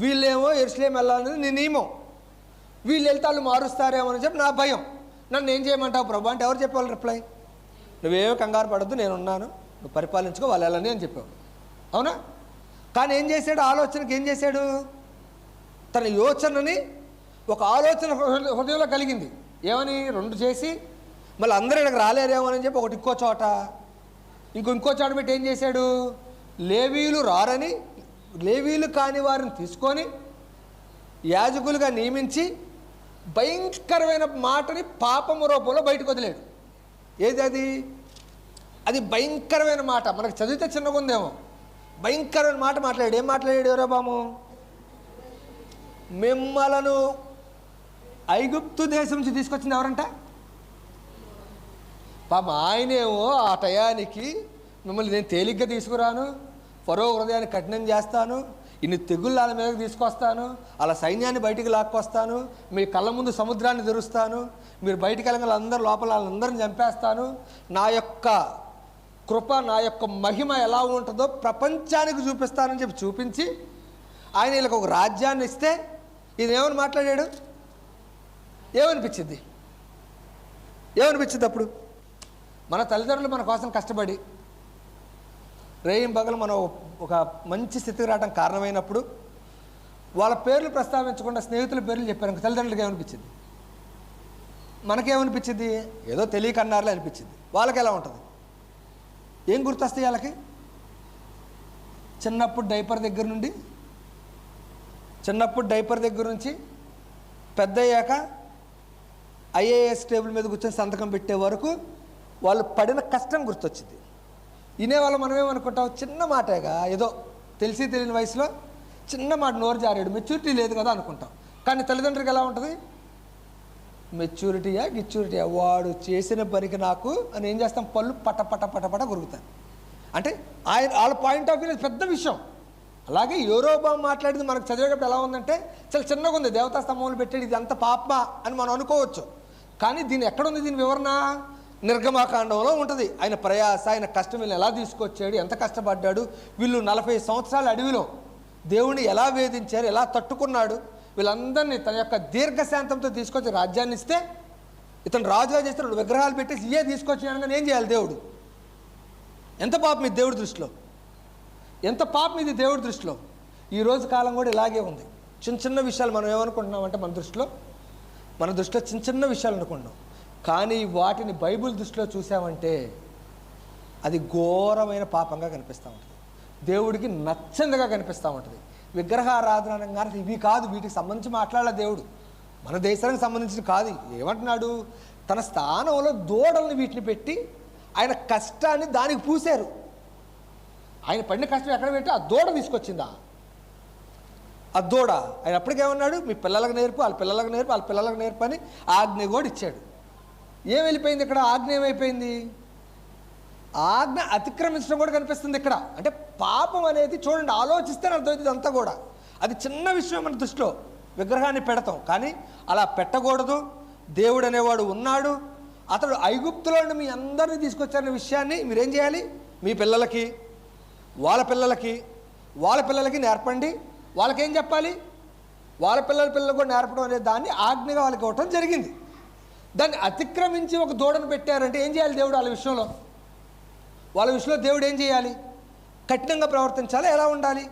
వీళ్ళేమో యెరూషలేము వెళ్ళాలనేది నీ నియమం, వీళ్ళు వెళ్తే వాళ్ళు మారుస్తారేమో అని చెప్పి నా భయం. నన్ను ఏం చేయమంటావు ప్రభు అంటే ఎవరు చెప్పేవాళ్ళు రిప్లై? నువ్వేమో కంగారు పడద్దు, నేనున్నాను, నువ్వు పరిపాలించుకో, వాళ్ళు వెళ్ళని అని చెప్పావు. అవునా? కానీ ఏం చేశాడు? ఆలోచనకి ఏం చేశాడు? తన యోచనని ఒక ఆలోచన హృదయంలో కలిగింది. ఏమని? 2 చేసి మళ్ళీ అందరూ ఇక్కడికి రాలేరేమో అని చెప్పి ఒకటి ఇంకో చోట ఇంకో చోట పెట్టి ఏం చేశాడు? లేవీయులు రారని లేవీయులు కాని వారిని తీసుకొని యాజకులుగా నియమించి భయంకరమైన మాటని పాపము రూపంలో బయటకు వదిలేడు. ఏది అది? అది భయంకరమైన మాట. మనకు చదివితే చిన్నగా ఉందేమో. భయంకరమైన మాట మాట్లాడాడు. ఏం మాట్లాడాడు యెరోబాము? మిమ్మలను ఐగుప్తు దేశం నుంచి తీసుకొచ్చింది ఎవరంట? పాప ఆయనేమో ఆ టయానికి మిమ్మల్ని నేను తేలిగ్గా తీసుకురాను, ఫరో హృదయాన్ని కఠినం చేస్తాను, ఇన్ని తెగుళ్ళు వాళ్ళ మీదకి తీసుకొస్తాను, అలా సైన్యాన్ని బయటికి లాక్కొస్తాను, మీ కళ్ళ ముందు సముద్రాన్ని తెరుస్తాను, మీరు బయటికి వెళ్ళగల అందరూ లోపల వాళ్ళందరిని చంపేస్తాను, నా యొక్క కృప, నా యొక్క మహిమ ఎలా ఉంటుందో ప్రపంచానికి చూపిస్తానని చెప్పి చూపించి ఆయన వీళ్ళకి ఒక రాజ్యాన్ని ఇస్తే ఇదేమని మాట్లాడాడు? ఏమనిపించింది? అప్పుడు మన తల్లిదండ్రులు మన కోసం కష్టపడి రేయింబగలు మనం ఒక మంచి స్థితికి రావడానికి కారణమైనప్పుడు వాళ్ళ పేర్లు ప్రస్తావించకుండా స్నేహితుల పేర్లు చెప్పారు. తల్లిదండ్రులకి ఏమనిపించింది? మనకేమనిపించింది? ఏదో తెలియక అన్నారులే అనిపించింది. వాళ్ళకి ఎలా ఉంటుంది? ఏం గుర్తొస్తాయి వాళ్ళకి? చిన్నప్పుడు డైపర్ దగ్గర నుంచి పెద్ద అయ్యాక ఐఏఎస్ టేబుల్ మీద కూర్చొని సంతకం పెట్టే వరకు వాళ్ళు పడిన కష్టం గుర్తొచ్చింది. వినేవాళ్ళు మనమేమనుకుంటాం, చిన్న మాటేగా, ఏదో తెలిసి తెలియని వయసులో చిన్న మాట నోరు జారాడు, మెచ్యూరిటీ లేదు కదా అనుకుంటాం. కానీ తల్లిదండ్రులకు ఎలా ఉంటుంది? మెచ్యూరిటీయా గిచ్యూరిటీయా, వాడు చేసిన పనికి నాకు అని ఏం చేస్తాం, పళ్ళు పట కొరుకుతారు. అంటే వాళ్ళ పాయింట్ ఆఫ్ వ్యూ పెద్ద విషయం. అలాగే యెరోబాము మాట్లాడింది మనకు చదివేటప్పుడు ఎలా ఉందంటే చాలా చిన్నగా ఉంది. దేవతా స్తంభములు పెట్టాడు, ఇది అంత పాపమా అని మనం అనుకోవచ్చు. కానీ దీని ఎక్కడుంది? దీని వివరణ నిర్గమాకాండంలో ఉంటుంది. ఆయన ప్రయాస, ఆయన కష్టం, వీళ్ళని ఎలా తీసుకొచ్చాడు, ఎంత కష్టపడ్డాడు, వీళ్ళు 40 సంవత్సరాల అడవిలో దేవుణ్ణి ఎలా వేధించారు, ఎలా తట్టుకున్నాడు, వీళ్ళందరినీ తన యొక్క దీర్ఘశాంతంతో తీసుకొచ్చి రాజ్యాన్ని ఇస్తే ఇతను రాజుగా చేస్తున్నాడు. విగ్రహాలు పెట్టేసి ఇవే తీసుకొచ్చి అనగానే ఏం చేయాలి? దేవుడు ఎంత పాపం ఇది దేవుడి దృష్టిలో, ఎంత పాపం ఇది దేవుడి దృష్టిలో. ఈరోజు కాలం కూడా ఇలాగే ఉంది. చిన్న విషయాలు మనం ఏమనుకుంటున్నామంటే మన దృష్టిలో చిన్న విషయాలు అనుకుంటున్నాం. కానీ వాటిని బైబిల్ దృష్టిలో చూసామంటే అది ఘోరమైన పాపంగా కనిపిస్తూ ఉంటుంది, దేవుడికి నచ్చందిగా కనిపిస్తూ ఉంటుంది. విగ్రహారాధన అనగానే ఇవి కాదు, వీటికి సంబంధించి మాట్లాడాలి దేవుడు. మన దేశానికి సంబంధించిన కాదు. ఏమంటున్నాడు? తన స్థానంలో దూడల్ని వీటిని పెట్టి ఆయన కష్టాన్ని దానికి పూశారు. ఆయన పడిన కష్టం ఎక్కడ పెట్టి ఆ దూడ తీసుకొచ్చిందా? ఆ దూడ ఆయన అప్పటికేమన్నాడు? మీ పిల్లలకు నేర్పు, వాళ్ళ పిల్లలకు నేర్పు అని ఆజ్ఞ కూడా ఇచ్చాడు. ఏం వెళ్ళిపోయింది ఇక్కడ? ఆజ్ఞ ఏమైపోయింది? ఆజ్ఞ అతిక్రమించడం కూడా కనిపిస్తుంది ఇక్కడ. అంటే పాపం అనేది చూడండి, ఆలోచిస్తే అర్థమవుతుంది అంతా కూడా. అది చిన్న విషయం మన దృష్టిలో, విగ్రహాన్ని పెడతాం. కానీ అలా పెట్టకూడదు. దేవుడు అనేవాడు ఉన్నాడు. అతడు ఐగుప్తులో నుండి మీ అందరినీ తీసుకొచ్చారనే విషయాన్ని మీరేం చేయాలి? మీ పిల్లలకి, వాళ్ళ పిల్లలకి నేర్పండి. వాళ్ళకేం చెప్పాలి? వాళ్ళ పిల్లలకు కూడా నేర్పడం అనే దాన్ని ఆజ్ఞగా వాళ్ళకి ఇవ్వటం జరిగింది. దాన్ని అతిక్రమించి ఒక దూడను పెట్టారంటే ఏం చేయాలి దేవుడు? వాళ్ళ విషయంలో దేవుడు ఏం చేయాలి? కఠినంగా ప్రవర్తించాలి. ఎలా ఉండాలి?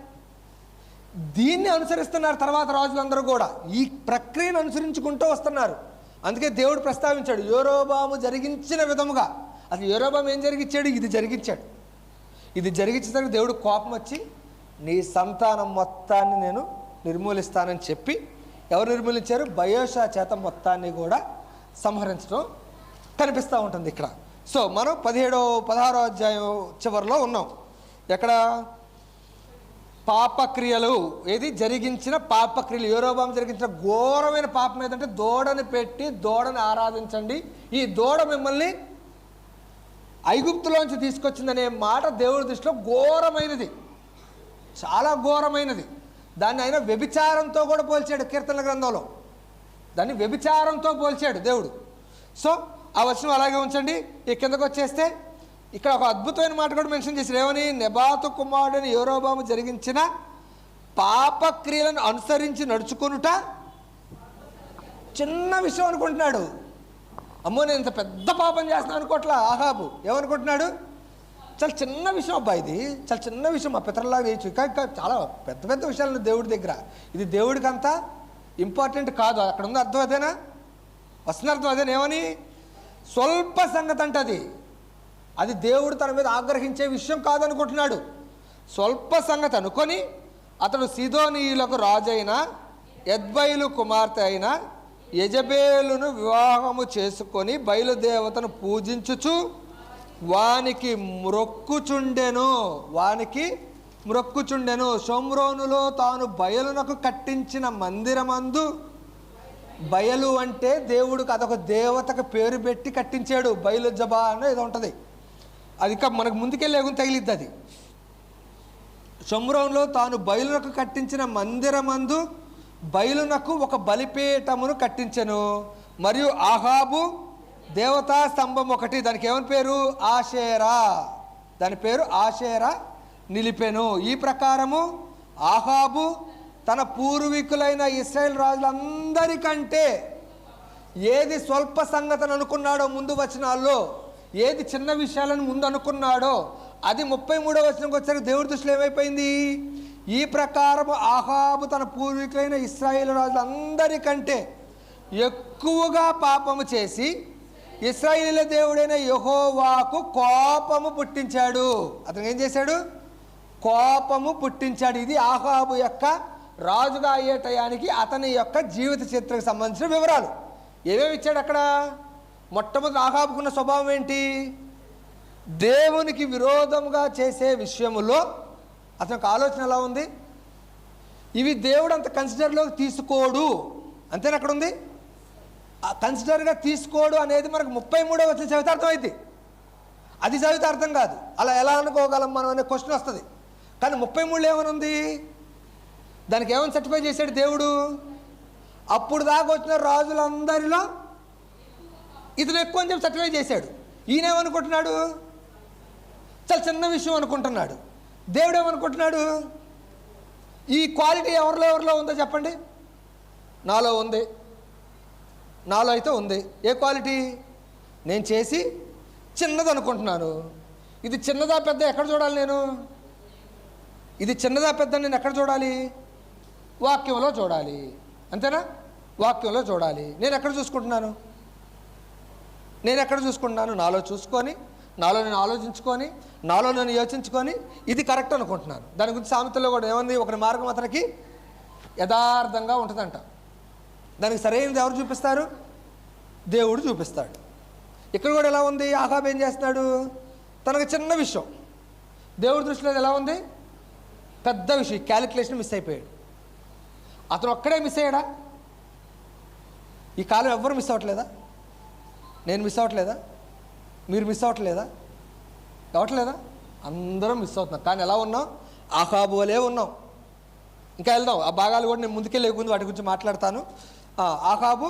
దీన్ని అనుసరిస్తున్నారు తర్వాత రాజులందరూ కూడా. ఈ ప్రక్రియను అనుసరించుకుంటూ వస్తున్నారు. అందుకే దేవుడు ప్రస్తావించాడు యెరోబాము జరిగించిన విధముగా. అసలు యెరోబాము ఏం జరిగించాడు? ఇది జరిగించాడు. ఇది జరిగించేసరికి దేవుడు కోపం వచ్చి నీ సంతానం మొత్తాన్ని నేను నిర్మూలిస్తానని చెప్పి, ఎవరు నిర్మూలించారు? బయోషా చేత మొత్తాన్ని కూడా సంహరించడం కనిపిస్తూ ఉంటుంది ఇక్కడ. సో మనం 16వ అధ్యాయం చివరిలో ఉన్నాం. ఎక్కడ? పాపక్రియలు, ఏది జరిగించిన పాపక్రియలు. యెరోబాము జరిగించిన ఘోరమైన పాపం ఏదంటే దూడని పెట్టి దూడని ఆరాధించండి, ఈ దూడ మిమ్మల్ని ఐగుప్తులోంచి తీసుకొచ్చిందనే మాట దేవుడి దృష్టిలో ఘోరమైనది, చాలా ఘోరమైనది. దాన్ని ఆయన వ్యభిచారంతో కూడా పోల్చాడు. కీర్తనల గ్రంథంలో దాన్ని వ్యభిచారంతో పోల్చాడు దేవుడు. సో ఆ వచనం అలాగే ఉంచండి. ఈ కిందకు వచ్చేస్తే ఇక్కడ ఒక అద్భుతమైన మాట కూడా మెన్షన్ చేశారు. ఏమని? నెబాతు కుమారుడైన యెరోబాము జరిగించిన పాపక్రియలను అనుసరించి నడుచుకొనుట. చిన్న విషయం అనుకుంటున్నాడు. అమ్మో నేను ఇంత పెద్ద పాపం చేస్తాను అనుకోవట్లా ఆహాబు. ఏమనుకుంటున్నాడు? చాలా చిన్న విషయం అబ్బా, ఇది చాలా చిన్న విషయం, మా పితరులాగా చేయొచ్చు. ఇంకా చాలా పెద్ద పెద్ద విషయాలు దేవుడి దగ్గర. ఇది దేవుడికి అంతా ఇంపార్టెంట్ కాదు. అక్కడ ఉంది అర్థం అదేనా? వస్తున్న అర్థం అదేనా? ఏమని? స్వల్ప సంగతి అంటే అది దేవుడు తన మీద ఆగ్రహించే విషయం కాదనుకుంటున్నాడు. స్వల్ప సంగతి అనుకొని అతడు సీదోనీయులకు రాజైన ఎద్బయలు కుమార్తె అయిన యెజబేలును వివాహము చేసుకొని బయలుదేవతను పూజించుచు వానికి మ్రొక్కుచుండెను. షోమ్రోనులో తాను బయలునకు కట్టించిన మందిరమందు, బయలు అంటే దేవుడికి అదొక దేవతకు పేరు పెట్టి కట్టించాడు. బయలు జబా అని ఏదో ఉంటుంది. అది ఇంకా మనకు ముందుకెళ్ళి ఎగుని తగిలిద్ది. అది షోమ్రోనులో తాను బయలునకు కట్టించిన మందిరమందు బయలునకు ఒక బలిపీఠమును కట్టించెను. మరియు ఆహాబు దేవతా స్తంభం ఒకటి, దానికి ఏమని పేరు? ఆషేరా. దాని పేరు ఆషేరా నిలిపెను. ఈ ప్రకారము ఆహాబు తన పూర్వీకులైన ఇశ్రాయేలు రాజులందరికంటే ఏది స్వల్ప సంగతిని అనుకున్నాడో ముందు వచనాల్లో, ఏది చిన్న విషయాలను ముందు అనుకున్నాడో అది 33వ వచనంకి వచ్చాక దేవుడి దృష్టిలో ఏమైపోయింది? ఈ ప్రకారము ఆహాబు తన పూర్వీకులైన ఇశ్రాయేలు రాజులందరికంటే ఎక్కువగా పాపము చేసి ఇశ్రాయేలు దేవుడైన యెహోవాకు కోపము పుట్టించాడు. అతను ఏం చేశాడు? కోపము పుట్టించాడు. ఇది ఆహాబు యొక్క రాజుగా అయ్యే టయానికి అతని యొక్క జీవిత చరిత్రకు సంబంధించిన వివరాలు. ఏమేమి ఇచ్చాడు అక్కడ? మొట్టమొదటి ఆహాబుకున్న స్వభావం ఏంటి? దేవునికి విరోధంగా చేసే విషయములో అతనికి ఆలోచన ఎలా ఉంది? ఇవి దేవుడు అంత కన్సిడర్లోకి తీసుకోడు. అంతేనా? అక్కడ ఉంది కన్సిడర్గా తీసుకోడు అనేది మనకు 33వ వచనం చదివితే అర్థమైంది. అది చదివితే అర్థం కాదు. అలా ఎలా అనుకోగలం మనం అనే క్వశ్చన్ వస్తుంది. కానీ 33లో ఏమనుంది? దానికి ఏమని సర్టిఫై చేశాడు దేవుడు? అప్పుడు దాకా వచ్చిన రాజులందరిలో ఇతను ఎక్కువ అని చెప్పి సర్టిఫై చేశాడు. ఈయనేమనుకుంటున్నాడు? చాలా చిన్న విషయం అనుకుంటున్నాడు. దేవుడు ఏమనుకుంటున్నాడు? ఈ క్వాలిటీ ఎవరిలో ఉందో చెప్పండి. నాలో ఉంది. నాలో అయితే ఉంది. ఏ క్వాలిటీ? నేను చేసి చిన్నది అనుకుంటున్నాను. ఇది చిన్నదా పెద్ద ఎక్కడ చూడాలి నేను? ఇది చిన్నదా పెద్ద నేను ఎక్కడ చూడాలి? వాక్యంలో చూడాలి. అంతేనా? వాక్యంలో చూడాలి. నేను ఎక్కడ చూసుకుంటున్నాను? నాలో చూసుకొని, నాలో నేను ఆలోచించుకొని, నాలో నేను యోచించుకొని ఇది కరెక్ట్ అనుకుంటున్నాను. దాని గురించి సామెతల్లో కూడా ఏమంది? ఒకరి మార్గం అతనికి యథార్థంగా ఉంటుందంట. దానికి సరైనది ఎవరు చూపిస్తారు? దేవుడు చూపిస్తాడు. ఇక్కడ కూడా ఎలా ఉంది? ఆహాబు ఏం చేస్తున్నాడు? తనకు చిన్న విషయం దేవుడి దృష్టిలో ఎలా ఉంది? పెద్ద విషయం. క్యాలిక్యులేషన్ మిస్ అయిపోయాడు. అతను ఒక్కడే మిస్ అయ్యాడా? ఈ కాలం ఎవ్వరు మిస్ అవ్వట్లేదా? నేను మిస్ అవ్వట్లేదా? మీరు మిస్ అవ్వట్లేదా? అందరం మిస్ అవుతున్నాం. కానీ ఎలా ఉన్నాం? ఆహాబు వలే ఉన్నాం. ఇంకా వెళ్దాం. ఆ భాగాలు కూడా నేను ముందుకెళ్ళే ముందు వాటి గురించి మాట్లాడతాను. ఆహాబు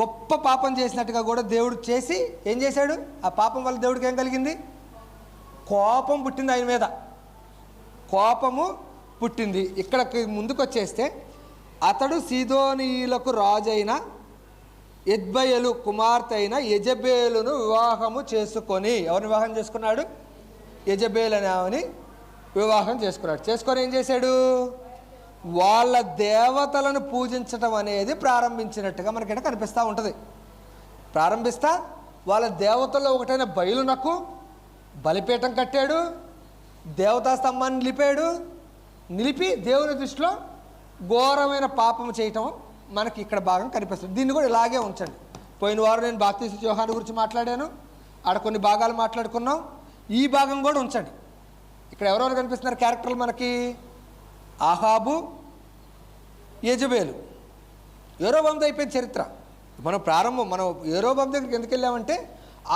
గొప్ప పాపం చేసినట్టుగా కూడా దేవుడు చేసి ఏం చేశాడు? ఆ పాపం వల్ల దేవుడికి ఏం కలిగింది? కోపం పుట్టింది. ఆయన మీద కోపము పుట్టింది. ఇక్కడికి ముందుకు వచ్చేస్తే అతడు సీదోనీయులకు రాజైన ఎద్బయలు కుమార్తె అయిన యెజబేలును వివాహము చేసుకొని, ఎవరిని వివాహం చేసుకున్నాడు? యెజబేలు అనే ఆమెని వివాహం చేసుకున్నాడు. చేసుకొని ఏం చేశాడు? వాళ్ళ దేవతలను పూజించటం అనేది ప్రారంభించినట్టుగా మనకి కనిపిస్తూ ఉంటుంది. ప్రారంభిస్తా వాళ్ళ దేవతల్లో ఒకటైన బయలునకు బలిపీఠం కట్టాడు. దేవతా స్తంభాన్ని నిలిపి దేవుని దృష్టిలో ఘోరమైన పాపం చేయటం మనకి ఇక్కడ భాగం కనిపిస్తుంది. దీన్ని కూడా ఇలాగే ఉంచండి. పోయిన వారం నేను బాప్తీసు యోహాను గురించి మాట్లాడాను. ఆడ కొన్ని భాగాలు మాట్లాడుకున్నాం. ఈ భాగం కూడా ఉంచండి. ఇక్కడ ఎవరెవరు కనిపిస్తున్నారు క్యారెక్టర్లు మనకి? ఆహాబు, యెజబేలు. యెరోబాము అయిపోయిన చరిత్ర. మనం యెరోబాము దగ్గరికి ఎందుకు వెళ్ళామంటే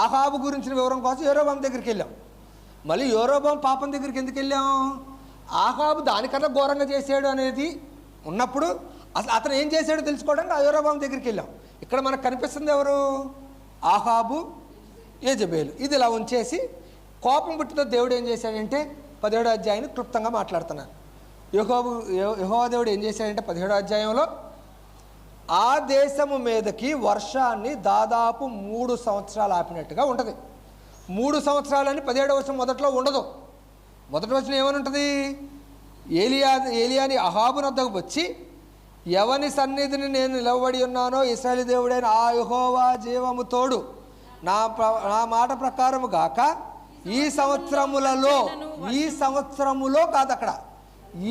ఆహాబు గురించిన వివరం కోసం యెరోబాము దగ్గరికి వెళ్ళాం. మళ్ళీ యెరోబాము పాపం దగ్గరికి ఎందుకు వెళ్ళాం? ఆహాబు దానికన్నా ఘోరంగా చేశాడు అనేది ఉన్నప్పుడు అసలు అతను ఏం చేశాడో తెలుసుకోవడానికి ఆ యెరోబాము దగ్గరికి వెళ్ళాం. ఇక్కడ మనకు కనిపిస్తుంది ఎవరు? ఆహాబు, యెజబేలు. ఇది ఇలా ఉంచేసి కోపం పుట్టిన దేవుడు ఏం చేశాడంటే 17వ అధ్యాయాన్ని క్లుప్తంగా మాట్లాడుతున్నాను. యెహోవా దేవుడు ఏం చేశాడంటే 17వ అధ్యాయంలో ఆ దేశము మీదకి వర్షాన్ని దాదాపు 3 సంవత్సరాలు ఆపినట్టుగా ఉంటుంది. 3 సంవత్సరాలని 17వ వచనం మొదట్లో ఉండదు. మొదటి వచనం ఏమని ఉంటుంది? ఏలియాని అహాబు వద్దకు వచ్చి, ఎవని సన్నిధిని నేను నిలబడి ఉన్నానో ఇశ్రాయేలు దేవుడైన ఆ యెహోవా జీవము తోడు నా మాట ప్రకారము గాక ఈ సంవత్సరములో కాదు, అక్కడ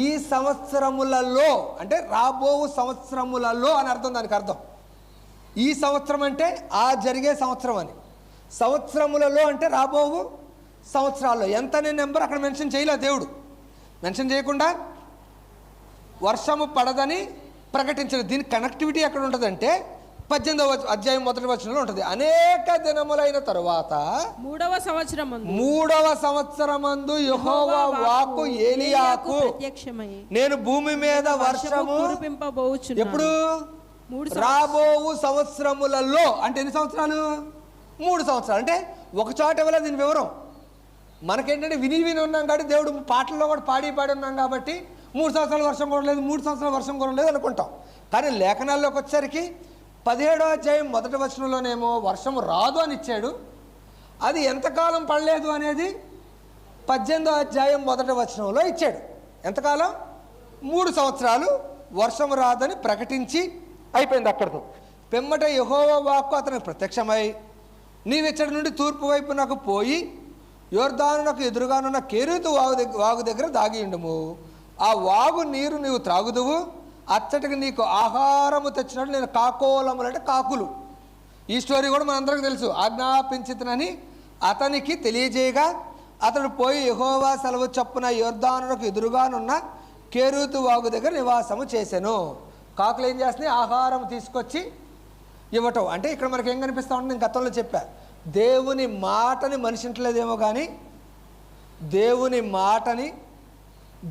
ఈ సంవత్సరములలో అంటే రాబో సంవత్సరములలో అని అర్థం. దానికి అర్థం ఈ సంవత్సరం అంటే ఆ జరిగే సంవత్సరం అని, సంవత్సరములలో అంటే రాబోవు సంవత్సరాల్లో. ఎంత అనే నెంబర్ అక్కడ మెన్షన్ చేయలేదు దేవుడు. మెన్షన్ చేయకుండా వర్షము పడదని ప్రకటించలేదు. దీని కనెక్టివిటీ ఎక్కడ ఉంటుందంటే 18వ అధ్యాయం మొదటి వచనంలో ఉంటుంది. అనేక దినములైన తరువాత 3వ సంవత్సరమందు యెహోవా వాక్కు ఏలియాకు నేను భూమి మీద వర్షము కురిపింపబోచున్నాను. ఎప్పుడు? రాబోవు సంవత్సరములలో. అంటే ఎన్ని సంవత్సరాలు? 3 సంవత్సరాలు. అంటే ఒక చోట ఇవ్వలేదు దీని వివరం. మనకేంటంటే విని ఉన్నాం కాబట్టి దేవుడు పాటల్లో కూడా పాడి ఉన్నాం కాబట్టి 3 సంవత్సరాలు వర్షం కూడా లేదు, 3 సంవత్సరాలు వర్షం కూడా లేదు అనుకుంటాం. కానీ లేఖనాల్లోకి వచ్చేసరికి 17వ అధ్యాయం మొదటి వచనంలోనేమో వర్షం రాదు అని ఇచ్చాడు. అది ఎంతకాలం పడలేదు అనేది 18వ అధ్యాయం మొదటి వచనంలో ఇచ్చాడు. ఎంతకాలం? 3 సంవత్సరాలు వర్షం రాదని ప్రకటించి అయిపోయింది అక్కడితో. పిమ్మట యెహోవా వాక్కు అతనికి ప్రత్యక్షమై, నీవిచ్చడి నుండి తూర్పు వైపునకు పోయి యొర్దానునకు ఎదురుగానున్న కెరీతు వాగు దగ్గర దాగి ఉండుము. ఆ వాగు నీరు నీవు త్రాగుదువు. అచ్చటికి నీకు ఆహారము తెచ్చినట్టు నేను కాకోలములు అంటే కాకులు. ఈ స్టోరీ కూడా మనందరికీ తెలుసు. ఆజ్ఞాపించితనని అతనికి తెలియజేయగా అతడు పోయి యెహోవా సెలవు చొప్పున యొర్దానునకు ఎదురుగానున్న కెరీతు వాగు దగ్గర నివాసము చేశాను. కాకులు ఏం చేస్తున్నాయి? ఆహారం తీసుకొచ్చి ఇవ్వటం. అంటే ఇక్కడ మనకి ఏం కనిపిస్తూ ఉంటుంది? నేను గతంలో చెప్పా, దేవుని మాటని మనిషి ఇంటలేదేమో కానీ దేవుని మాటని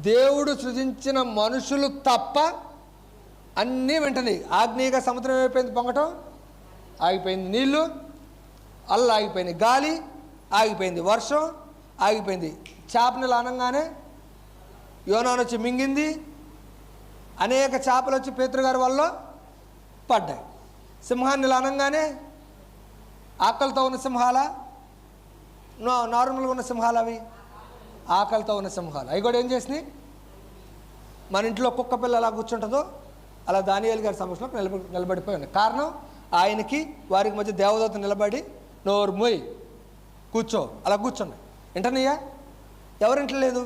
దేవుడు సృజించిన మనుషులు తప్ప అన్నీ వింటని. ఆగ్నేయగా సముద్రం అయిపోయింది, పొంగటం ఆగిపోయింది, నీళ్ళు అల్లా ఆగిపోయింది, గాలి ఆగిపోయింది, వర్షం ఆగిపోయింది, చేపలు అనగానే యోనాను వచ్చి మింగింది, అనేక చేపలు వచ్చి పేతురుగారి వల్ల పడ్డాయి. సింహాన్ని అనగానే ఆకలితో ఉన్న సింహాల, నార్మల్గా ఉన్న సింహాలు, అవి ఆకలితో ఉన్న సింహాలు. అవి కూడా ఏం చేసినాయి? మన ఇంట్లో కుక్క పిల్ల ఎలా కూర్చుంటుందో అలా దానియేలు గారి సమక్షంలో నిలబడిపోయి ఉన్నాయి. కారణం, ఆయనకి వారికి మధ్య దేవదూత నిలబడి నోరు మూయి కూర్చో అలా కూర్చున్నాయి. వింటనయ్యా? ఎవరింటలేదు?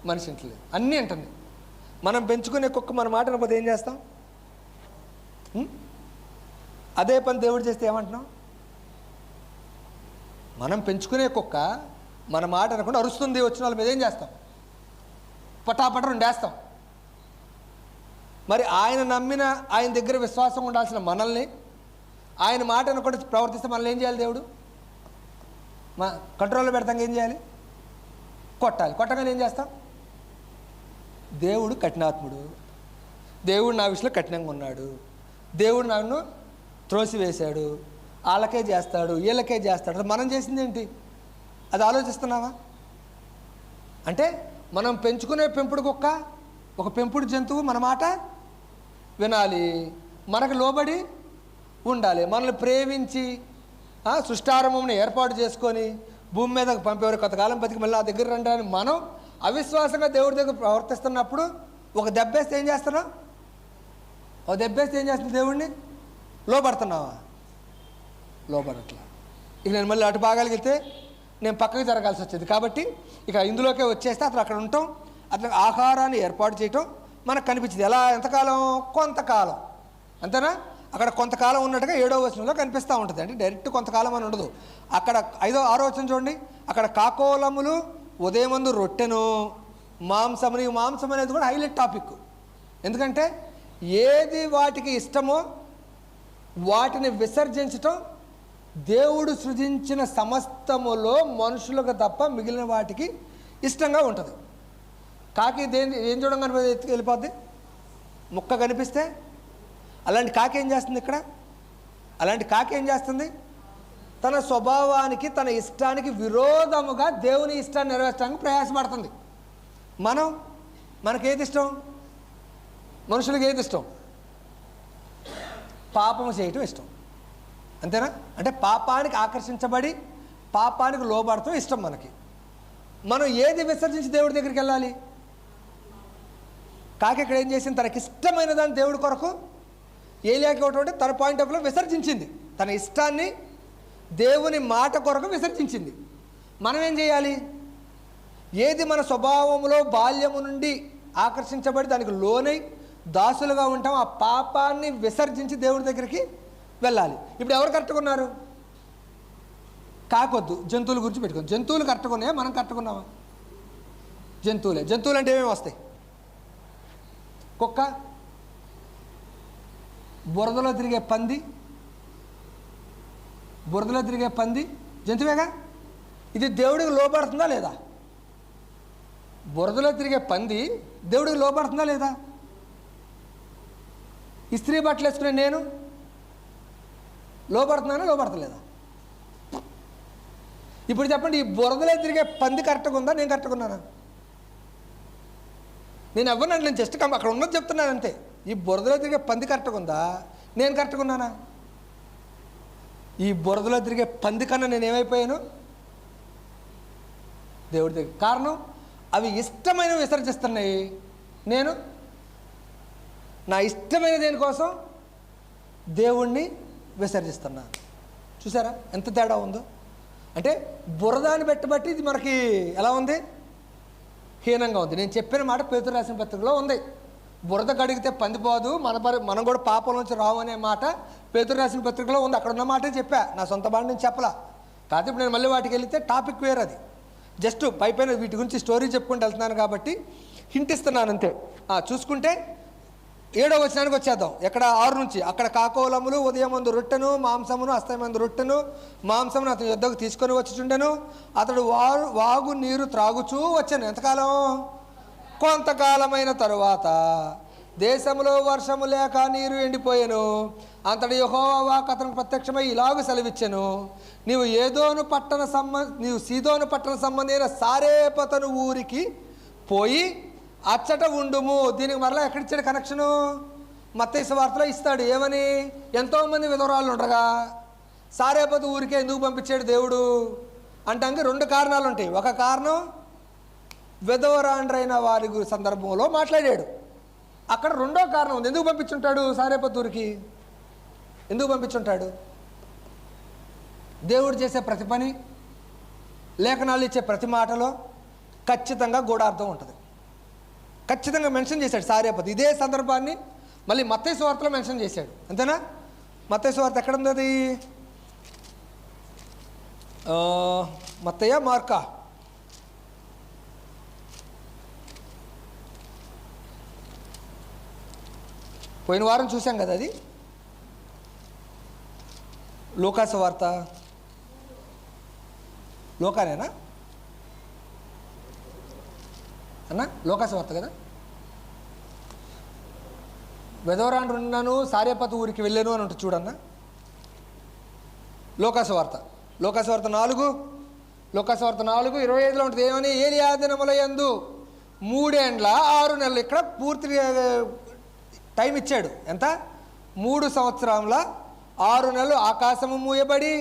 మనిషి ఇంటలేదు, అన్నీ వింటున్నాయి. మనం పెంచుకునే కుక్క మన మాట వినకపోతే ఏం చేస్తాం? అదే పని దేవుడు చేస్తే ఏమంటున్నాం? మనం పెంచుకునే కుక్క మన మాట అనకుండా అరుస్తుంది, వచ్చిన వాళ్ళ మీద ఏం చేస్తాం? పటాపట రెండేస్తాం. మరి ఆయన నమ్మిన, ఆయన దగ్గర విశ్వాసం ఉండాల్సిన మనల్ని ఆయన మాట అనకుండా ప్రవర్తిస్తే మనల్ని ఏం చేయాలి? దేవుడు మా కంట్రోల్లో పెడతాం. ఏం చేయాలి? కొట్టాలి. కొట్టగానే ఏం చేస్తాం? దేవుడు కఠినాత్ముడు, దేవుడు నా విషయంలో కఠినంగా ఉన్నాడు, దేవుడు నన్ను త్రోసివేశాడు, వాళ్ళకే చేస్తాడు, వీళ్ళకే చేస్తాడు. మనం చేసింది ఏంటి? అది ఆలోచిస్తున్నావా? అంటే మనం పెంచుకునే పెంపుడు కుక్క, ఒక పెంపుడు జంతువు మన మాట వినాలి, మనకు లోబడి ఉండాలి, మనల్ని ప్రేమించి సృష్టారంభంని ఏర్పాటు చేసుకొని భూమి మీదకి పంపేవారు కొంతకాలం బతికి మళ్ళీ నా దగ్గర రండి అని మనం అవిశ్వాసంగా దేవుడి దగ్గర ప్రవర్తిస్తున్నప్పుడు ఒక దెబ్బేస్తే ఏం చేస్తున్నావు? ఒక దెబ్బేస్తే ఏం చేస్తుంది? దేవుడిని లోపడుతున్నావా? లోపడట్లా. ఇక నేను మళ్ళీ అటు భాగాలకి నేను పక్కకి జరగాల్సి వచ్చేది. కాబట్టి ఇక ఇందులోకే వచ్చేస్తే అతను అక్కడ ఉండటం, అట్లా ఆహారాన్ని ఏర్పాటు చేయటం మనకు కనిపించింది. ఎలా? ఎంతకాలం? కొంతకాలం. అంతేనా? అక్కడ కొంతకాలం ఉన్నట్టుగా 7వ వచనంలో కనిపిస్తూ ఉంటుంది. అంటే డైరెక్ట్ కొంతకాలం అని ఉండదు. అక్కడ 6వ వచనం చూడండి, అక్కడ కాకోలములు ఉదయమందు రొట్టెను మాంసముని. మాంసం అనేది కూడా హైలైట్ టాపిక్. ఎందుకంటే ఏది వాటికి ఇష్టమో వాటిని విసర్జించటం దేవుడు సృజించిన సమస్తములో మనుషులకు తప్ప మిగిలిన వాటికి ఇష్టంగా ఉంటుంది. కాకి ఏం చూడంగా ఎత్తుకు వెళ్ళిపోద్ది? ముక్క కనిపిస్తే. అలాంటి కాకి ఏం చేస్తుంది? ఇక్కడ అలాంటి కాకి ఏం చేస్తుంది? తన స్వభావానికి, తన ఇష్టానికి విరోధముగా దేవుని ఇష్టాన్ని నెరవేర్చడానికి ప్రయాసపడుతుంది. మనకేది ఇష్టం? మనుషులకు ఏది ఇష్టం? పాపము చేయటం ఇష్టం. అంతేనా? అంటే పాపానికి ఆకర్షించబడి పాపానికి లోబడటం ఇష్టం మనకి. మనం ఏది విసర్జించి దేవుడి దగ్గరికి వెళ్ళాలి? కాకి ఇక్కడ ఏం చేసింది? తనకిష్టమైన దాన్ని దేవుడి కొరకు ఏలియాకి ఇవ్వటం అంటే తన పాయింట్ ఆఫ్ వ్యూలో విసర్జించింది. తన ఇష్టాన్ని దేవుని మాట కొరకు విసర్జించింది. మనం ఏం చేయాలి? ఏది మన స్వభావంలో బాల్యము నుండి ఆకర్షించబడి దానికి లోనై దాసులుగా ఉంటాం, ఆ పాపాన్ని విసర్జించి దేవుడి దగ్గరికి వెళ్ళాలి. ఇప్పుడు ఎవరు కరెక్ట్గా? కాకొద్దు, జంతువుల గురించి పెట్టుకోండి. జంతువులు కరెక్ట్గా ఉన్నాయా? మనం కరెక్ట్గా ఉన్నామా? జంతువులే. జంతువులు అంటే ఏమేమి వస్తాయి? కుక్క, బురదలో తిరిగే పంది. బురదలో తిరిగే పంది జంతువేగా. ఇది దేవుడికి లోపడుతుందా లేదా? బురదలో తిరిగే పంది దేవుడికి లోపడుతుందా లేదా? ఇస్త్రీ బట్టలు వేసుకునే నేను లోపడుతున్నానా? లోపడతలేదా? ఇప్పుడు చెప్పండి, ఈ బురదలో తిరిగే పంది కరెక్ట్గా ఉందా? నేను కరెక్ట్గా ఉన్నానా? నేను ఎవరినంటే నేను జస్ట్ అక్కడ ఉన్నది చెప్తున్నాను అంతే. ఈ బురదలో తిరిగే పంది కరెక్ట్గా ఉందా? నేను కరెక్ట్గా ఉన్నానా? ఈ బురదలో తిరిగే పంది కన్నా నేను ఏమైపోయాను? దేవుడి దగ్గర. కారణం, అవి ఇష్టమైనవి విసర్జిస్తున్నాయి, నేను నా ఇష్టమైన దేనికోసం దేవుణ్ణి విసర్జిస్తున్నాను. చూసారా ఎంత తేడా ఉందో? అంటే బురదాన్ని బట్టి ఇది మనకి ఎలా ఉంది? హీనంగా ఉంది. నేను చెప్పిన మాట పేతురు రాసిన పత్రికలో ఉంది. బురద కడిగితే పందిపోదు, మనం కూడా పాపం నుంచి రావు అనే మాట పేతురు రాసిన పత్రికలో ఉంది. అక్కడ ఉన్న మాటే చెప్పా, నా సొంత మాట నేను చెప్పలా. కాదు ఇప్పుడు నేను మళ్ళీ వాటికి వెళితే టాపిక్ వేరు. అది జస్ట్ పైపైన వీటి గురించి స్టోరీ చెప్పుకుంటూ వెళ్తున్నాను కాబట్టి హింట్ ఇస్తున్నాను అంతే. చూసుకుంటే 7వ వచనానికి వచ్చేద్దాం. ఎక్కడ 6 నుంచి, అక్కడ కాకోలములు ఉదయమందు రొట్టెను మాంసమును అస్తమందు రొట్టెను మాంసమును అతని యుద్ధకు తీసుకొని వచ్చుచుండెను. అతడు వాగు నీరు త్రాగుచూ వచ్చాను. ఎంతకాలం? కొంతకాలమైన తరువాత దేశంలో వర్షము లేక నీరు ఎండిపోయాను. అంతటి యెహోవా వాక్కు అతనికి ప్రత్యక్షమై ఇలాగ సెలవిచ్చెను, నీవు సీదోను పట్టణ సంబంధమైన సారేపతను ఊరికి పోయి అచ్చట ఉండుము. దీనికి మరలా ఎక్కడిచ్చాడు కనెక్షను? మత్తయి సువార్తలో ఇస్తాడు. ఏమని? ఎంతోమంది విధవరాళ్ళు ఉండగా సారేపతు ఊరికే ఎందుకు పంపించాడు దేవుడు అంటే 2 కారణాలు ఉంటాయి. ఒక కారణం విధవరాండ్రైన వారి సందర్భంలో మాట్లాడాడు. అక్కడ 2వ కారణం ఉంది. ఎందుకు పంపించుంటాడు సారేపతు ఊరికి? ఎందుకు పంపించుంటాడు? దేవుడు చేసే ప్రతి పని, లేఖనాలు ఇచ్చే ప్రతి మాటలో ఖచ్చితంగా గూఢార్థం ఉంటుంది. ఖచ్చితంగా మెన్షన్ చేశాడు సారేపతు. ఇదే సందర్భాన్ని మళ్ళీ మత్తయి సువార్తలో మెన్షన్ చేశాడు. అంతేనా? మత్తయి సువార్త ఎక్కడ ఉంది? అది మత్తయ్య మార్కా? పోయిన వారం చూసాం కదా. అది లూకాసు వార్త. లోకానేనా అన్నా? లూకాసు వార్త కదా. విధవరాండ్రున్నాను సారేపతు ఊరికి వెళ్ళాను అని ఉంటుంది చూడన్నా. లూకాసు వార్త 4:25 ఉంటుంది. ఏమని? ఏలియా దినముల యందు 3 ఏండ్ల 6 నెలలు. ఇక్కడ పూర్తి టైం ఇచ్చాడు. ఎంత? 3 సంవత్సరాల 6 నెలలు ఆకాశము మూయబడి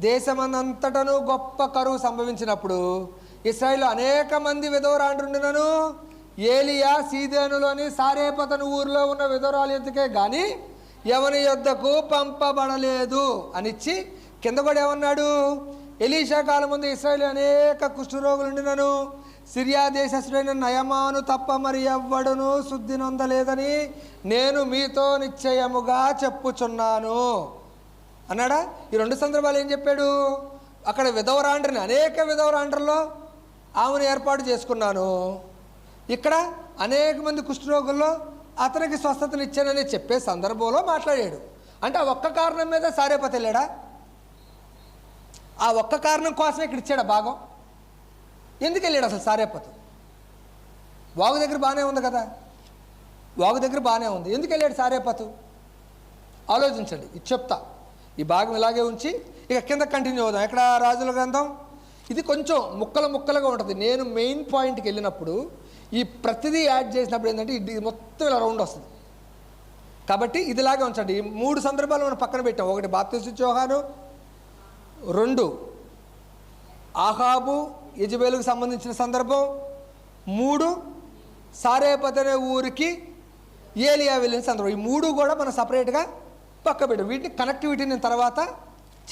దేశమంతటను గొప్ప కరువు సంభవించినప్పుడు ఇశ్రాయేలు అనేక మంది విధవరాండ్రుండునను ఏలియా సీదోనులోని సారేపతను ఊరిలో ఉన్న విధవరాలు ఎందుకే కానీ ఎవని యొద్దకు పంపబడలేదు అనిచ్చి కింద కూడా ఏమన్నాడు? ఎలీషా కాలం ముందు ఇశ్రాయేలు అనేక కుష్ఠరోగులుండినను సిరియా దేశస్థుడైన నయమాను తప్ప మరి ఎవ్వడును శుద్ధి నొందలేదని నేను మీతో నిశ్చయముగా చెప్పుచున్నాను అన్నాడా? ఈ 2 సందర్భాలు ఏం చెప్పాడు? అక్కడ విధవరాండ్రిని అనేక విధవరాండ్రలో ఆమెను ఏర్పాటు చేసుకున్నాను. ఇక్కడ అనేక మంది కుష్ఠరోగుల్లో అతనికి స్వస్థతనిచ్చానని చెప్పే సందర్భంలో మాట్లాడాడు. అంటే ఆ ఒక్క కారణం మీద సారేపతు వెళ్ళాడా? ఆ ఒక్క కారణం కోసమే ఇక్కడ ఇచ్చాడు భాగం. ఎందుకు వెళ్ళాడు అసలు సారేపతు? వాగు దగ్గర బాగానే ఉంది కదా. వాగు దగ్గర బాగానే ఉంది. ఎందుకు వెళ్ళాడు సారేపతు? ఆలోచించండి. ఇది చెప్తా. ఈ భాగం ఇలాగే ఉంచి ఇక కింద కంటిన్యూ అవుదాం. ఎక్కడ? రాజుల గ్రంథం. ఇది కొంచెం ముక్కలుగా ఉంటుంది. నేను మెయిన్ పాయింట్కి వెళ్ళినప్పుడు ఈ ప్రతిదీ యాడ్ చేసినప్పుడు ఏంటంటే ఇది మొత్తం ఇలా రౌండ్ వస్తుంది. కాబట్టి ఇదిలాగే ఉంచండి. ఈ 3 సందర్భాలు మనం పక్కన పెట్టాం. 1 బాప్తిస్మ యోహాను, 2 ఆహాబు యెజబెలుకు సంబంధించిన సందర్భం, 3 సారేపతు అనే ఊరికి ఏలియా వెళ్ళిన సందర్భం. ఈ 3 కూడా మనం సపరేట్గా పక్క పెట్టాం. వీటిని కనెక్టివిటీ నేను తర్వాత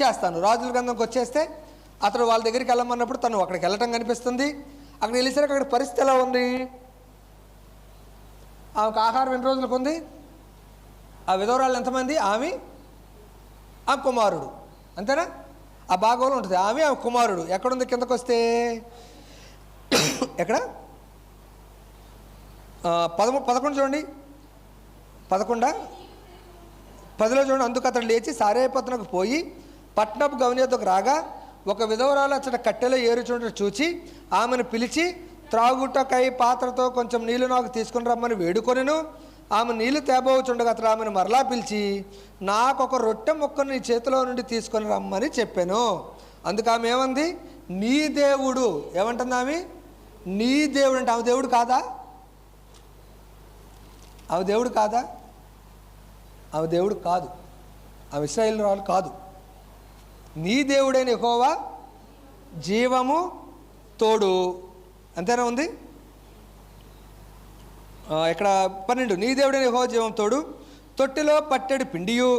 చేస్తాను. రాజుల గ్రంథంకి వచ్చేస్తే అతడు వాళ్ళ దగ్గరికి వెళ్ళమన్నప్పుడు తను అక్కడికి వెళ్ళటం కనిపిస్తుంది. అక్కడ వెళ్ళేసరికి అక్కడ పరిస్థితి ఎలా ఉంది? ఆమెకు ఆహారం ఎన్ని రోజులకు ఉంది? ఆ విధవరాళ్ళు ఎంతమంది? ఆమె ఆ కుమారుడు. అంతేనా? ఆ భాగంలో ఉంటుంది. ఆమె ఆ కుమారుడు. ఎక్కడుంది? కిందకు వస్తే ఎక్కడ? 11 చూడండి. 10లో చూడండి. అందుకు అతడు లేచి సారేపతునకు పోయి పట్నపు గవనియతకు రాగా ఒక విధవరాలు అతడు కట్టెలో ఏరుచుండ చూచి ఆమెను పిలిచి త్రాగుటకై పాత్రతో కొంచెం నీళ్లు నాకు తీసుకుని రమ్మని వేడుకొనెను. ఆమె నీళ్లు తేబోచుండగా అతడు ఆమెను మరలా పిలిచి నాకొక రొట్టె ముక్కను నీ చేతిలో నుండి తీసుకొని రమ్మని చెప్పాను. అందుకు ఆమె ఏమంది? నీ దేవుడు. ఏమంటుంది ఆమె? నీ దేవుడు అంటే ఆమె దేవుడు కాదా? ఆమె దేవుడు కాదా? ఆమె దేవుడు కాదు. ఆమె ఇశ్రాయేలు కాదు. నీ దేవుడైన యెహోవా జీవము తోడు. అంతేనా ఉంది? ఇక్కడ 12, నీ దేవుడైన యెహోవా జీవం తోడు, తొట్టిలో పట్టెడు పిండియు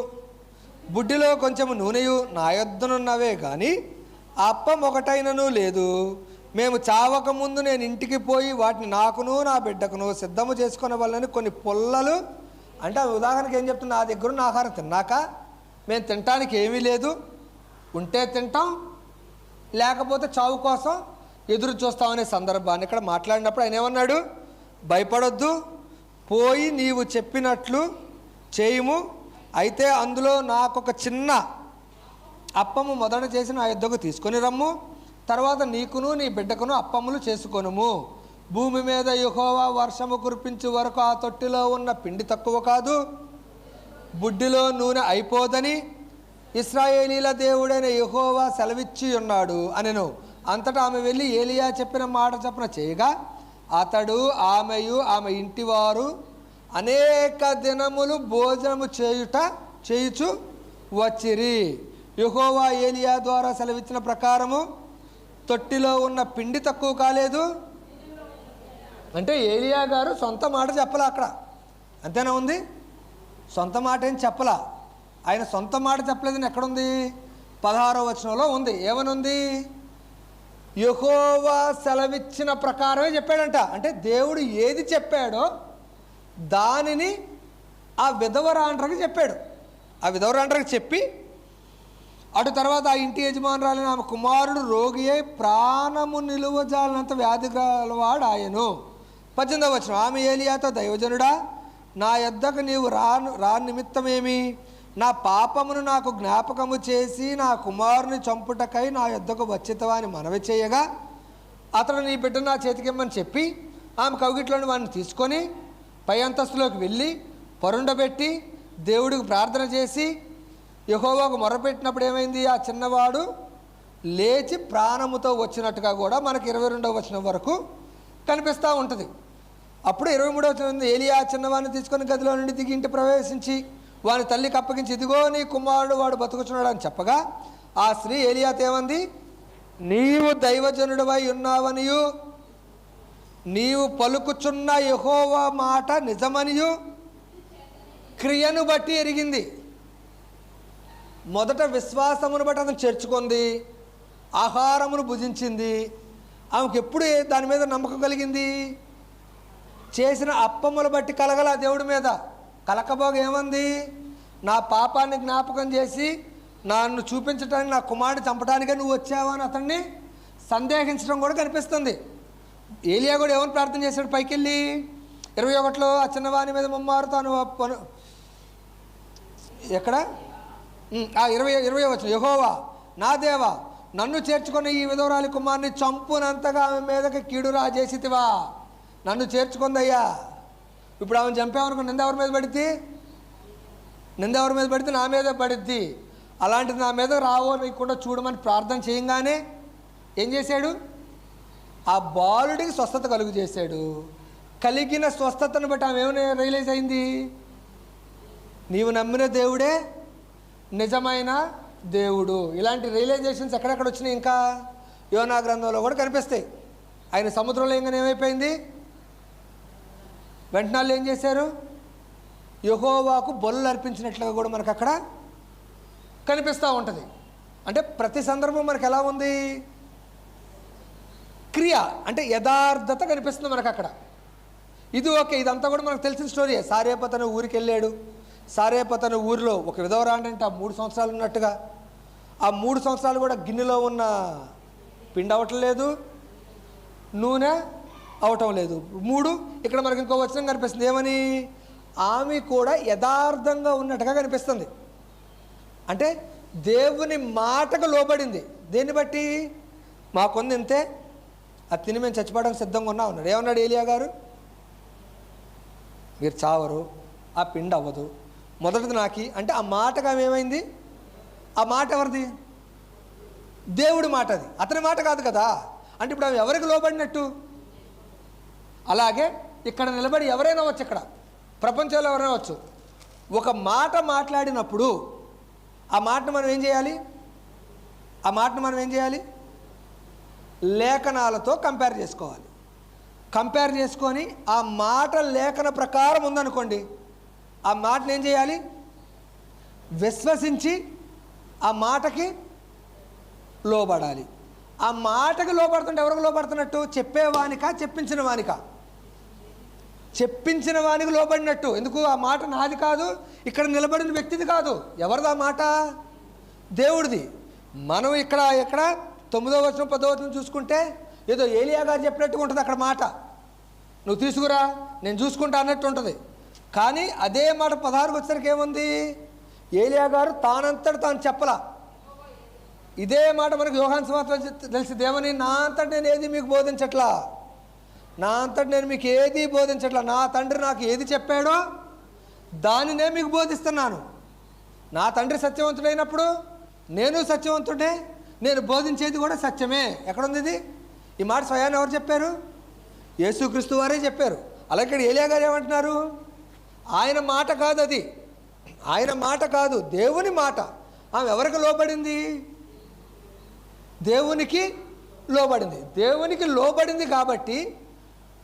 బుడ్డిలో కొంచెము నూనెయు నా యొద్దనున్నవే కానీ అప్పం ఒకటైనను లేదు. మేము చావక ముందు నేను ఇంటికి పోయి వాటిని నాకును నా బిడ్డకును సిద్ధము చేసుకునే వాళ్ళని కొన్ని పుల్లలు, అంటే ఉదాహరణకి ఏం చెప్తున్నా, నా దగ్గర ఉన్న ఆహారం తిన్నాక మేము తినటానికి ఏమీ లేదు, ఉంటే తింటాం లేకపోతే చావు కోసం ఎదురు చూస్తామనే సందర్భాన్ని ఇక్కడ మాట్లాడినప్పుడు ఆయన ఏమన్నాడు, భయపడొద్దు, పోయి నీవు చెప్పినట్లు చేయుము, అయితే అందులో నాకొక చిన్న అప్పము మొదట చేసి నా యొద్దకు తీసుకొని రమ్ము, తర్వాత నీకును నీ బిడ్డకును అప్పములు చేసుకొనుము. భూమి మీద యెహోవా వర్షము కురిపించే వరకు ఆ తొట్టిలో ఉన్న పిండి తక్కువ కాదు, బుడ్డిలో నూనె అయిపోదని ఇశ్రాయేలీల దేవుడైన యెహోవా సెలవిచ్చి ఉన్నాడు అనెను. అంతటా ఆమె వెళ్ళి ఏలియా చెప్పిన మాట చొప్పున చేయగా అతడు ఆమెయు ఆమె ఇంటివారు అనేక దినములు భోజనము చేయుచు వచ్చిరి. యెహోవా ఏలియా ద్వారా సెలవిచ్చిన ప్రకారము తొట్టిలో ఉన్న పిండి తక్కువ కాలేదు. అంటే ఏలియా గారు సొంత మాట చెప్పలా అక్కడ, అంతేనా ఉంది, సొంత మాట ఏం చెప్పలా. ఆయన సొంత మాట చెప్పలేదని ఎక్కడుంది, 16వ వచనంలో ఉంది. ఏమనుంది, యెహోవా సెలవిచ్చిన ప్రకారమే చెప్పాడంట. అంటే దేవుడు ఏది చెప్పాడో దానిని ఆ విధవరాండ్రకి చెప్పాడు. ఆ విధవరాండ్రకి చెప్పి అటు తర్వాత ఆ ఇంటి యజమానురాలైన ఆమె కుమారుడు రోగి అయి ప్రాణము నిలువజాలనంత వ్యాధి గలవాడు ఆయను. 18వ వచనం, ఆమె ఏలియాతో, దైవజనుడా, నా యొద్దకు నీవు రా నిమిత్తమేమి, నా పాపమును నాకు జ్ఞాపకము చేసి నా కుమారుని చంపుటకై నా యొద్దకు వచ్చితవా అని మనవి చేయగా అతడు నీ బిడ్డ నా చేతికిమ్మని చెప్పి ఆమె కౌగిట్లోని వాడిని తీసుకొని పై అంతస్తులోకి వెళ్ళి పరుండబెట్టి దేవుడికి ప్రార్థన చేసి యెహోవాకు మొరపెట్టినప్పుడు ఏమైంది, ఆ చిన్నవాడు లేచి ప్రాణముతో వచ్చినట్టుగా కూడా మనకి 22వ వచనం వరకు కనిపిస్తూ ఉంటుంది. అప్పుడు 23వ వచనం, ఏలియా చిన్నవాడిని తీసుకొని గదిలో నుండి దిగి ఇంటి ప్రవేశించి వాని తల్లికి అప్పగించి, ఇదిగో నీ కుమారుడు వాడు బతుకుచున్నాడు అని చెప్పగా ఆ స్త్రీ ఏలియాతో ఏమంది, నీవు దైవజనుడివై ఉన్నావనియు నీవు పలుకుచున్న యెహోవా మాట నిజమనియు క్రియను బట్టి ఎరిగింది. మొదట విశ్వాసమును బట్టి అతను చేర్చుకుంది, ఆహారమును భుజించింది. ఆమెకు ఎప్పుడు దాని మీద నమ్మకం కలిగింది, చేసిన అప్పములు బట్టి కలగల దేవుడి మీద. కలకబోగ ఏమంది, నా పాపాన్ని జ్ఞాపకం చేసి నన్ను చూపించడానికి, నా కుమారుడిని చంపడానికే నువ్వు వచ్చావని అతన్ని సందేహించడం కూడా కనిపిస్తుంది. ఏలియా కూడా ఏమని ప్రార్థన చేశాడు, పైకి వెళ్ళి 21లో ఆ చిన్నవాని మీద ముమ్మారు తాను ఎక్కడ 20వ వచనం, యెహోవా నా దేవా, నన్ను చేర్చుకున్న ఈ విధవరాలి కుమారుని చంపునంతగా ఆమె మీదకి కీడు రాజేసితివా. నన్ను చేర్చుకుందయ్యా, ఇప్పుడు ఆమెను చంపామనుకో నింద ఎవరి మీద పడిద్ది, నింద ఎవరి మీద పడితే నా మీద పడిద్ది. అలాంటిది నా మీద రావకుండా చూడమని ప్రార్థన చేయగానే ఏం చేశాడు, ఆ బాలుడికి స్వస్థత కలుగు చేశాడు. కలిగిన స్వస్థతను బట్టి ఆమె ఏమైనా రియలైజ్ అయింది, నీవు నమ్మిన దేవుడే నిజమైన దేవుడు. ఇలాంటి రియలైజేషన్స్ ఎక్కడెక్కడ వచ్చినాయి, ఇంకా యోనా గ్రంథంలో కూడా కనిపిస్తాయి. ఆయన సముద్రంలో ఇంకా ఏమైపోయింది, వెంటనే ఏం చేశారు, యెహోవాకు బలులు అర్పించినట్లుగా కూడా మనకు అక్కడ కనిపిస్తూ ఉంటుంది. అంటే ప్రతి సందర్భం మనకు ఎలా ఉంది, క్రియ అంటే యథార్థత కనిపిస్తుంది మనకు అక్కడ. ఇది ఓకే, ఇదంతా కూడా మనకు తెలిసిన స్టోరీ. సారేపతను ఊరికి వెళ్ళాడు, సారేపతను ఊరిలో ఒక విధవరాండి అంటే ఆ 3 సంవత్సరాలు ఉన్నట్టుగా, ఆ 3 సంవత్సరాలు కూడా గిన్నెలో ఉన్న పిండి అవటం లేదు, నూనె అవటం లేదు. 3 ఇక్కడ మనకి ఇంకో వచనం కనిపిస్తుంది, ఏమని, ఆమె కూడా యథార్థంగా ఉన్నట్టుగా కనిపిస్తుంది. అంటే దేవుని మాటకు లోబడింది. దేన్ని బట్టి, మాకొంది ఇంతే, అది తిని మేము చచ్చిపోవడానికి సిద్ధంగా ఉన్నా ఉన్నాడు. ఏమన్నాడు ఏలియా గారు, మీరు చావరు, ఆ పిండి అవ్వదు, మొదటిది నాకి అంటే ఆ మాటగా ఏమైంది, ఆ మాట ఎవరిది, దేవుడి మాట. అది అతని మాట కాదు కదా. అంటే ఇప్పుడు ఆమె ఎవరికి లోబడినట్టు. అలాగే ఇక్కడ నిలబడి ఎవరైనా వచ్చు, ఇక్కడ ప్రపంచంలో ఎవరైనా వచ్చు, ఒక మాట మాట్లాడినప్పుడు ఆ మాటను మనం ఏం చేయాలి, లేఖనాలతో కంపేర్ చేసుకోవాలి. కంపేర్ చేసుకొని ఆ మాట లేఖన ప్రకారం ఉందనుకోండి, ఆ మాటను ఏం చేయాలి? విశ్వసించి ఆ మాటకి లోబడాలి. ఆ మాటకి లోబడుతుంటే ఎవరికి లోబడుతున్నట్టు? చెప్పేవానికా చెప్పించిన వానికా? చెప్పించిన వానికి లోబడినట్టు. ఎందుకు? ఆ మాట నాది కాదు, ఇక్కడ నిలబడిన వ్యక్తిది కాదు. ఎవరిది ఆ మాట? దేవుడిది. మనం ఇక్కడ 9వ వచనం 10వ వచనం చూసుకుంటే ఏదో ఏలియా గారు చెప్పినట్టుగా ఉంటుంది అక్కడ మాట. నువ్వు తీసుకురా, నేను చూసుకుంటా అన్నట్టు ఉంటుంది. కానీ అదే మాట 16కి వచ్చేసరికి ఏముంది? ఏలియా గారు తానంతట తాను చెప్పలా. ఇదే మాట మనకు యోహాను సువార్తలో తెలిసి, దేవుని నా అంతట నేను ఏది మీకు బోధించట్లా, నా అంతట నేను మీకు ఏది బోధించట్లా, నా తండ్రి నాకు ఏది చెప్పాడో దానినే మీకు బోధిస్తున్నాను. నా తండ్రి సత్యవంతుడైనప్పుడు నేను సత్యవంతుడే, నేను బోధించేది కూడా సత్యమే. ఎక్కడుంది ఇది? ఈ మాట స్వయాన్ని ఎవరు చెప్పారు? యేసుక్రీస్తు వారే చెప్పారు. అలాగే ఇక్కడ ఏలియా గారు ఏమంటున్నారు? ఆయన మాట కాదు అది, ఆయన మాట కాదు, దేవుని మాట. ఆమె ఎవరికి లోబడింది? దేవునికి లోబడింది. దేవునికి లోబడింది కాబట్టి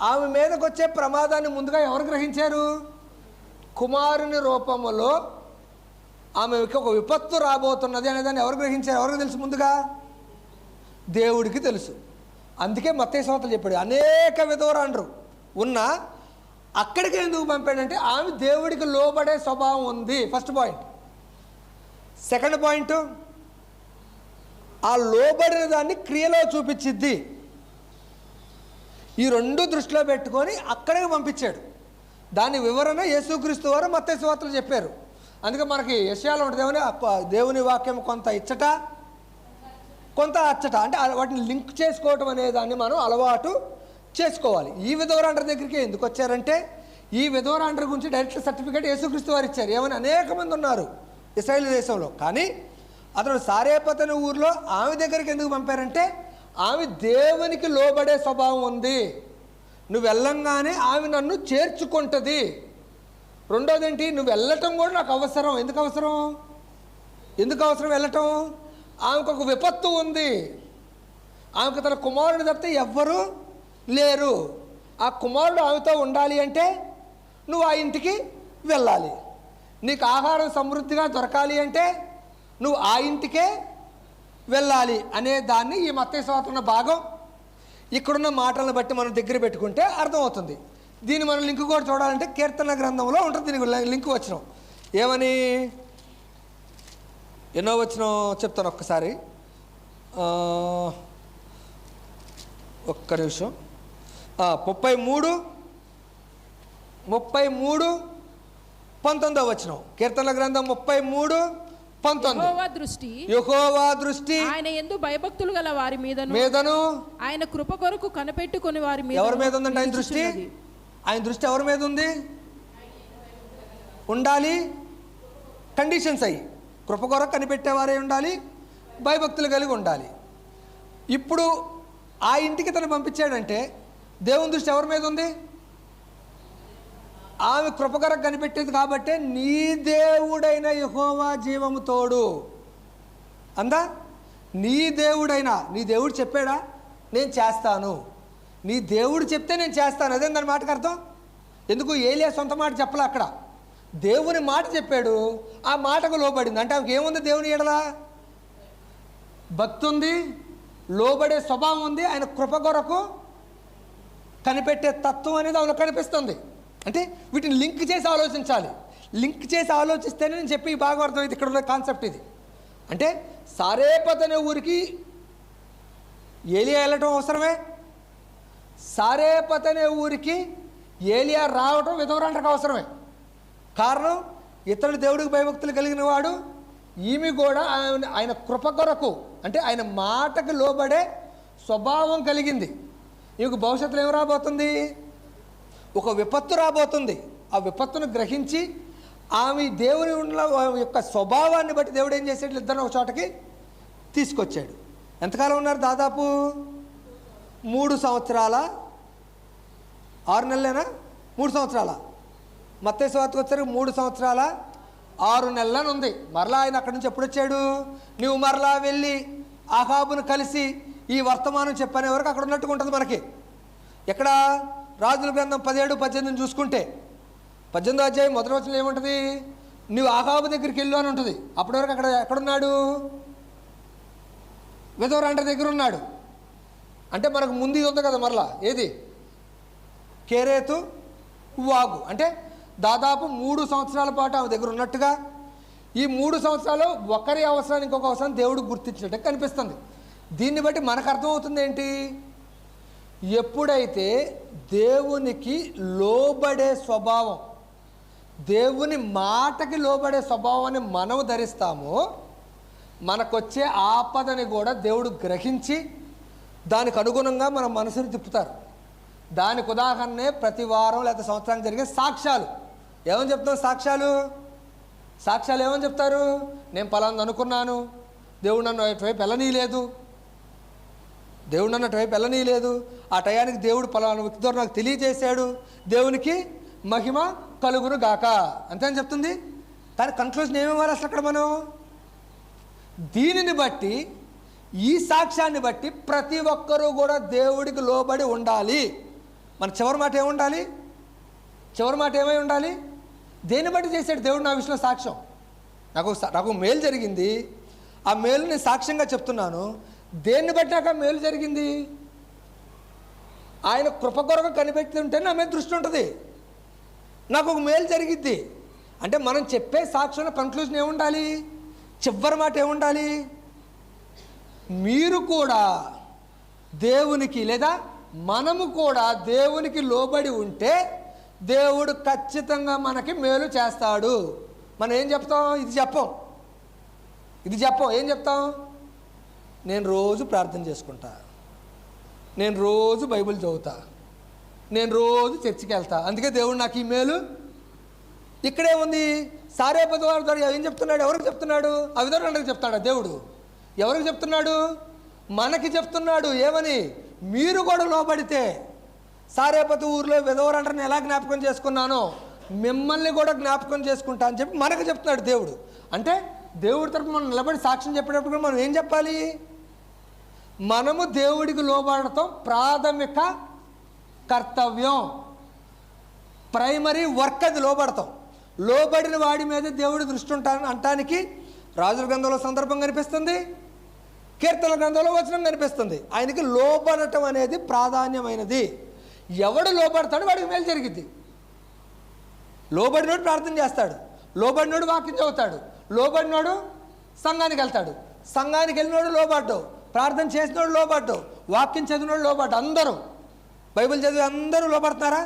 ఆమె మీదకి వచ్చే ప్రమాదాన్ని ముందుగా ఎవరు గ్రహించారు? కుమారుని రూపంలో ఆమెకి ఒక విపత్తు రాబోతున్నది అనేదాన్ని ఎవరు గ్రహించారు? ఎవరికి తెలుసు? ముందుగా దేవుడికి తెలుసు. అందుకే మత్తయి సువార్తలో చెప్పాడు, అనేక విధవరాండ్రు ఉన్నా అక్కడికి ఎందుకు పంపాడంటే ఆమె దేవుడికి లోబడే స్వభావం ఉంది. First point. సెకండ్ పాయింట్, ఆ లోబడిన దాన్ని క్రియలో చూపించిద్ది. ఈ రెండు దృష్టిలో పెట్టుకొని అక్కడికి పంపించాడు. దాని వివరణ యేసుక్రీస్తు వారు మత్తయి సువార్తలో చెప్పారు. అందుకే మనకి యెషయాలో ఉంటుంది, దేవుని వాక్యం కొంత ఇచ్చట కొంత అచ్చట, అంటే వాటిని లింక్ చేసుకోవటం అనే దాన్ని మనం అలవాటు చేసుకోవాలి. ఈ విధవరాండ్ర దగ్గరికి ఎందుకు వచ్చారంటే, ఈ విధవరాండ్ర గురించి డైరెక్ట్ సర్టిఫికేట్ యేసుక్రీస్తు వారు ఇచ్చారు. ఏమని? అనేక మంది ఉన్నారు ఇశ్రాయేలు దేశంలో, కానీ అతను సారేపత్ అనే ఊరిలో ఆమె దగ్గరికి ఎందుకు పంపారంటే, ఆమె దేవునికి లోబడే స్వభావం ఉంది, నువ్వు వెళ్ళంగానే ఆమె నన్ను చేర్చుకుంటుంది. రెండోది ఏంటి? నువ్వు వెళ్ళటం కూడా నాకు అవసరం. ఎందుకు అవసరం? వెళ్ళటం? ఆమెకు ఒక విపత్తు ఉంది. ఆమెకు తన కుమారుడు తప్పితే ఎవ్వరూ లేరు. ఆ కుమారుడు ఆమెతో ఉండాలి అంటే నువ్వు ఆ ఇంటికి వెళ్ళాలి. నీకు ఆహారం సమృద్ధిగా దొరకాలి అంటే నువ్వు ఆ ఇంటికే వెళ్ళాలి అనే దాన్ని ఈ మత్తయి సువార్తలో భాగం ఇక్కడున్న మాటలను బట్టి మనం దగ్గర పెట్టుకుంటే అర్థమవుతుంది. దీన్ని మనం లింక్ కూడా చూడాలంటే కీర్తన గ్రంథంలో ఉంటుంది. దీనికి లింక్ వచ్చినాం. ఏమని? ఎన్నో వచ్చినాం చెప్తాను ఒక్కసారి, ఒక్క నిమిషం. 33:19 వచ్చినాం. కీర్తన గ్రంథం 33:19. యెహోవా దృష్టి
ఆయన యందు భయభక్తులు గల వారి మీదను ఆయన కృప కొరకు కనిపెట్టుకుని వారి మీద. ఎవరి
మీద ఉందండి ఆయన దృష్టి? ఆయన దృష్టి ఎవరి మీద ఉంది? ఉండాలి కండిషన్స్ అయ్యి, కృప కొరకు కనిపెట్టేవారే ఉండాలి, భయభక్తులు కలిగి ఉండాలి. ఇప్పుడు ఆ ఇంటికి తను పంపించాడంటే దేవుని దృష్టి ఎవరి మీద ఉంది? ఆమె కృప కొరకు కనిపెట్టేది కాబట్టి నీ దేవుడైన యెహోవా జీవము తోడు అందా. నీ దేవుడైనా, నీ దేవుడు చెప్పాడా నేను చేస్తాను, నీ దేవుడు చెప్తే నేను చేస్తాను, అదే దాని మాటకు అర్థం. ఎందుకు? ఏలియా సొంత మాట చెప్పలే, అక్కడ దేవుని మాట చెప్పాడు, ఆ మాటకు లోబడింది. అంటే ఆమెకి ఏముంది? దేవుని ఎడల భక్తి ఉంది, లోబడే స్వభావం ఉంది, ఆయన కృప కొరకు కనిపెట్టే తత్వం అనేది ఆమెలో కనిపిస్తుంది. అంటే వీటిని లింక్ చేసి ఆలోచించాలి. లింక్ చేసి ఆలోచిస్తేనే నేను చెప్పి బాగా అర్థమైంది ఇక్కడ ఉన్న కాన్సెప్ట్ ఇది. అంటే సారేపత్ అనే ఊరికి ఏలియా వెళ్ళటం అవసరమే, సారేపత్ అనే ఊరికి ఏలియా రావటం విధవరాండ్రకు అవసరమే. కారణం, ఇతరుడు దేవుడికి భయభక్తులు కలిగిన వాడు, ఈమె కూడా ఆయన కృప కొరకు అంటే ఆయన మాటకు లోబడే స్వభావం కలిగింది. ఈమెకు భవిష్యత్తులో ఏమి రాబోతుంది? ఒక విపత్తు రాబోతుంది. ఆ విపత్తును గ్రహించి ఆమె దేవుని యొక్క స్వభావాన్ని బట్టి దేవుడు ఏం చేసాడు? ఇద్దరు ఒక చోటకి తీసుకొచ్చాడు. ఎంతకాలం ఉన్నారు? దాదాపు 3 సంవత్సరాల 6 నెలలేనా? 3 సంవత్సరాల. మత్తయి సువార్తకు వచ్చారు 3 సంవత్సరాల 6 నెలలని ఉంది. మరలా ఆయన అక్కడి నుంచి ఎప్పుడు వచ్చాడు? నువ్వు మరలా వెళ్ళి అహాబును కలిసి ఈ వర్తమానం చెప్పనే వరకు అక్కడ ఉన్నట్టుగా ఉంటుంది మనకి. ఎక్కడ? రాజుల గ్రంథం 17-18 చూసుకుంటే 18వ అధ్యాయం మొదటి వచనంలో ఏముంటుంది? నువ్వు ఆహాబు దగ్గరికి వెళ్ళు అని ఉంటుంది. అప్పటి వరకు అక్కడ ఎక్కడున్నాడు? విధవరాండ్ర దగ్గర ఉన్నాడు. అంటే మనకు ముందు ఇది ఉంది కదా, మరలా ఏది? కేరేతు వాగు. అంటే దాదాపు 3 సంవత్సరాల పాటు ఆమె దగ్గర ఉన్నట్టుగా, ఈ 3 సంవత్సరాలు ఒకరి అవసరాన్ని ఇంకొక అవసరం దేవుడు గుర్తించినట్టు కనిపిస్తుంది. దీన్ని బట్టి మనకు అర్థమవుతుంది ఏంటి? ఎప్పుడైతే దేవునికి లోబడే స్వభావం, దేవుని మాటకి లోబడే స్వభావాన్ని మనం ధరిస్తామో, మనకొచ్చే ఆపదని కూడా దేవుడు గ్రహించి దానికి అనుగుణంగా మన మనసుని తిప్పుతారు. దానికి ఉదాహరణే ప్రతి వారం లేదా సంవత్సరానికి జరిగే సాక్ష్యాలు. ఏమని చెప్తాం? సాక్ష్యాలు ఏమని చెప్తారు? నేను పలానా అనుకున్నాను, దేవుడు నన్ను అటువైపు వెళ్ళనీయలేదు, ఆ టయానికి దేవుడు పలానా వ్యక్తి ద్వారా నాకు తెలియజేశాడు, దేవునికి మహిమ కలుగును గాక, అంతే అని చెప్తుంది. కానీ కన్క్లూజన్ ఏమివ్వాలి అసలు అక్కడ మనం? దీనిని బట్టి, ఈ సాక్ష్యాన్ని బట్టి ప్రతి ఒక్కరూ కూడా దేవుడికి లోబడి ఉండాలి. మన చివరి మాట ఏముండాలి? చివరి మాట ఏమై ఉండాలి? దేన్ని బట్టి చేశాడు దేవుడు నా విషయంలో సాక్ష్యం? నాకు మేలు జరిగింది, ఆ మేలు నేను సాక్ష్యంగా చెప్తున్నాను. దేన్ని బట్టి నాకు ఆ మేలు జరిగింది? ఆయన కృప కొరకు కనిపెడుతుంటే నా మీద దృష్టి ఉంటుంది. నాకు ఒక మేలు జరిగిద్ది అంటే మనం చెప్పే సాక్ష్యంలో కన్క్లూజన్ ఏముండాలి? చివరి మాట ఏముండాలి? మీరు కూడా దేవునికి, లేదా మనము కూడా దేవునికి లోబడి ఉంటే దేవుడు ఖచ్చితంగా మనకి మేలు చేస్తాడు. మనం ఏం చెప్తాం? ఇది చెప్పం. ఏం చెప్తాం? నేను రోజు ప్రార్థన చేసుకుంటా, నేను రోజు బైబిల్ చదువుతా, నేను రోజు చర్చికి వెళ్తా, అందుకే దేవుడు నాకు ఈ మేలు. ఇక్కడే ఉంది. సారేపతి వారి ద్వారా ఏం చెప్తున్నాడు? ఎవరికి చెప్తున్నాడు? ఆ విధంగా చెప్తాడా దేవుడు? ఎవరికి చెప్తున్నాడు? మనకి చెప్తున్నాడు. ఏమని? మీరు కూడా లోబడితే, సారేపతి ఊరిలో విధవరంటని ఎలా జ్ఞాపకం చేసుకున్నానో మిమ్మల్ని కూడా జ్ఞాపకం చేసుకుంటా అని చెప్పి మనకు చెప్తున్నాడు దేవుడు. అంటే దేవుడి తరపున మనం నిలబడి సాక్ష్యం చెప్పేటప్పుడు కూడా మనం ఏం చెప్పాలి? మనము దేవుడికి లోబడటం ప్రాథమిక కర్తవ్యం, ప్రైమరీ వర్క్. అది లోబడిన వాడి మీద దేవుడి దృష్టి అంటానికి రాజుల గ్రంథంలో సందర్భం కనిపిస్తుంది, కీర్తన గ్రంథంలో వచనం కనిపిస్తుంది. ఆయనకి లోబడటం అనేది ప్రాధాన్యమైనది. ఎవడు లోబడతాడు వాడికి మేలు జరిగిద్ది. లోబడినోడు ప్రార్థన చేస్తాడు, లోబడినోడు వాక్యం చదువుతాడు, లోబడినోడు సంఘానికి వెళ్తాడు, సంఘానికి వెళ్ళినోడు లోబడ్డావు, ప్రార్థన చేసినోడు లోబడ్డావు, వాక్యం చదివినోడు లోబడ్డావు. అందరూ బైబిల్ చదివి అందరూ లోబడుతున్నారా?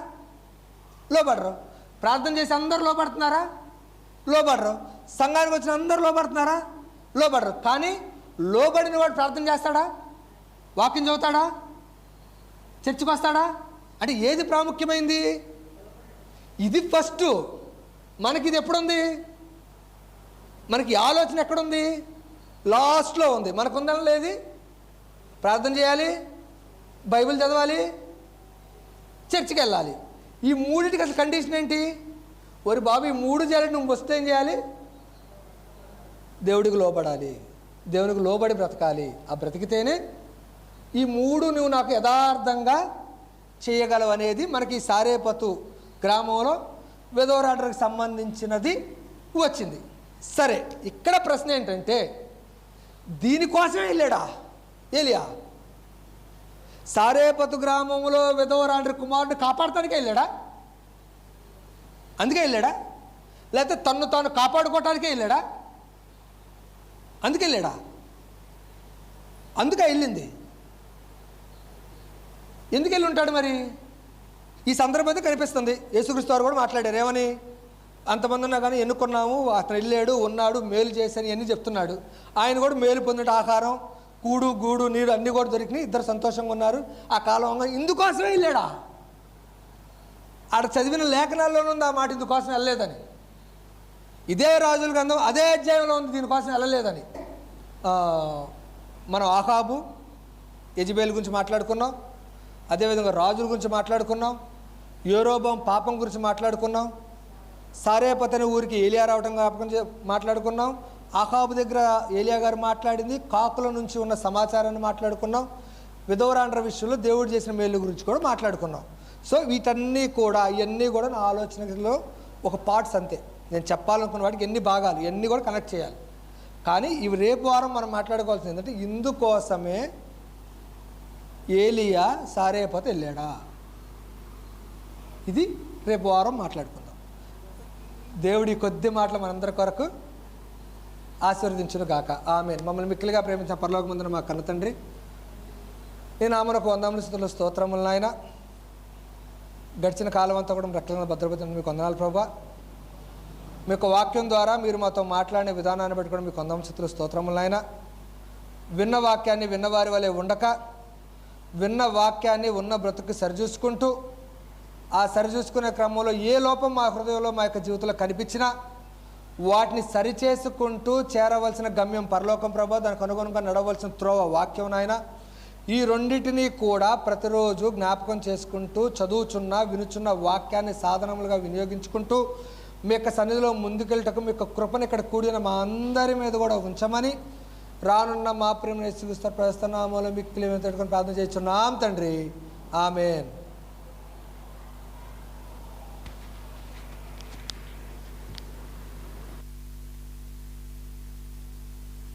లోబడరు. ప్రార్థన చేసి అందరూ లోబడుతున్నారా? లోబడరు. సంఘానికి వచ్చిన అందరూ లోబడుతున్నారా? లోబడరు. కానీ లోబడిన వాడు ప్రార్థన చేస్తాడా? వాక్యం చదువుతాడా? చర్చికి వస్తాడా? అంటే ఏది ప్రాముఖ్యమైంది? ఇది ఫస్ట్. మనకి ఇది ఎప్పుడుంది? మనకి ఆలోచన ఎక్కడుంది? లాస్ట్లో ఉంది. మనకు ఉందని లేదు. ప్రార్థన చేయాలి, బైబిల్ చదవాలి, చర్చికి వెళ్ళాలి. ఈ మూడింటికి అసలు కండిషన్ ఏంటి? ఒరి బాబు, ఈ 3 చేయాలి, నువ్వు వస్తే ఏం చేయాలి? దేవుడికి లోబడాలి, దేవునికి లోబడి బ్రతకాలి. ఆ బ్రతికితేనే ఈ 3 నువ్వు నాకు యథార్థంగా చేయగలవు అనేది మనకి సారేపతు గ్రామంలో విధవరాండ్రకు సంబంధించినది వచ్చింది. సరే, ఇక్కడ ప్రశ్న ఏంటంటే, దీనికోసమే వెళ్ళాడా ఏలియా? సారేపతు గ్రామంలో విధవరాండ్రి కుమారుడిని కాపాడటానికే వెళ్ళాడా? అందుకే వెళ్ళాడా? లేకపోతే తన్ను తాను కాపాడుకోవటానికే వెళ్ళాడా? అందుకే వెళ్ళాడా? అందుకే వెళ్ళింది. ఎందుకు వెళ్ళి ఉంటాడు మరి? ఈ సందర్భంతో కనిపిస్తుంది. యేసుక్రీస్తు వారు కూడా మాట్లాడారు. ఏమని? అంతమంది ఉన్నా కానీ ఎన్నుకున్నాము, అతను వెళ్ళాడు, ఉన్నాడు, మేలు చేశాను ఇవన్నీ చెప్తున్నాడు. ఆయన కూడా మేలు పొందిన ఆహారం, కూడు గూడు నీరు అన్నీ కూడా దొరికినాయి, ఇద్దరు సంతోషంగా ఉన్నారు. ఆ కాలంగా ఇందుకోసమే వెళ్ళాడా? ఆడ చదివిన లేఖనాల్లోనే ఉంది ఆ మాట, ఇందుకోసం వెళ్ళలేదని. ఇదే రాజుల గ్రంథం అదే అధ్యాయంలో ఉంది, దీనికోసం వెళ్ళలేదని. మనం ఆహాబు యెజెబెల్ గురించి మాట్లాడుకున్నాం, అదేవిధంగా రాజుల గురించి మాట్లాడుకున్నాం, యెరోబాము పాపం గురించి మాట్లాడుకున్నాం, సారేపత్ అనే ఊరికి ఏలియా రావటం మాట్లాడుకున్నాం, ఆహాబు దగ్గర ఏలియా గారు మాట్లాడింది, కాకుల నుంచి ఉన్న సమాచారాన్ని మాట్లాడుకున్నాం, విధవరాండ్ర విషయంలో దేవుడు చేసిన మేలు గురించి కూడా మాట్లాడుకున్నాం. సో వీటన్నీ కూడా ఇవన్నీ కూడా నా ఆలోచనలో ఒక పార్ట్స్ అంతే. నేను చెప్పాలనుకున్న వాటికి ఎన్ని భాగాలు ఇవన్నీ కూడా కనెక్ట్ చేయాలి. కానీ ఇవి రేపు వారం మనం మాట్లాడుకోవాల్సింది ఏంటంటే ఇందుకోసమే ఏలియా సారేపత వెళ్ళాడా, ఇది రేపు వారం మాట్లాడుకుందాం. దేవుడి కొద్ది మాటలు మనందరి కొరకు ఆశీర్వదించును గాక. ఆమేన్. మమ్మల్ని మిక్కిలిగా ప్రేమించిన పరలోకమందున మా కన్న తండ్రి, నీ నామమునకు వందనములు స్తుతులు స్తోత్రములు నాయన. గడిచిన కాలం అంతా కూడా రెక్కలను భద్రపరిచిన మీకు వందనాలు ప్రభువా. మీ యొక్క వాక్యం ద్వారా మీరు మాతో మాట్లాడిన విధానాన్ని బట్టి కూడా మీకు వందనములు స్తుతులు స్తోత్రములు నాయన. విన్న వాక్యాన్ని విన్నవారి వలె ఉండక, విన్న వాక్యాన్ని ఉన్న బ్రతుకు సరిచూసుకుంటూ, ఆ సరిచూసుకునే క్రమంలో ఏ లోపం మా హృదయంలో మా యొక్క జీవితంలో కనిపించినా వాటిని సరిచేసుకుంటూ చేరవలసిన గమ్యం పరలోకం ప్రభా, దానికి అనుగుణంగా నడవలసిన త్రోవ వాక్యం నాయన. ఈ రెండింటినీ కూడా ప్రతిరోజు జ్ఞాపకం చేసుకుంటూ చదువుచున్న వినుచున్న వాక్యాన్ని సాధనములుగా వినియోగించుకుంటూ మీ యొక్క సన్నిధిలో ముందుకెళ్ళటకు మీ యొక్క కృపను ఇక్కడ కూడిన మా అందరి మీద కూడా ఉంచమని రానున్న మా ప్రేమ ప్రస్తుత నామంలో మిక్కిలి ప్రార్థన చేస్తున్నాం తండ్రి. ఆమేన్.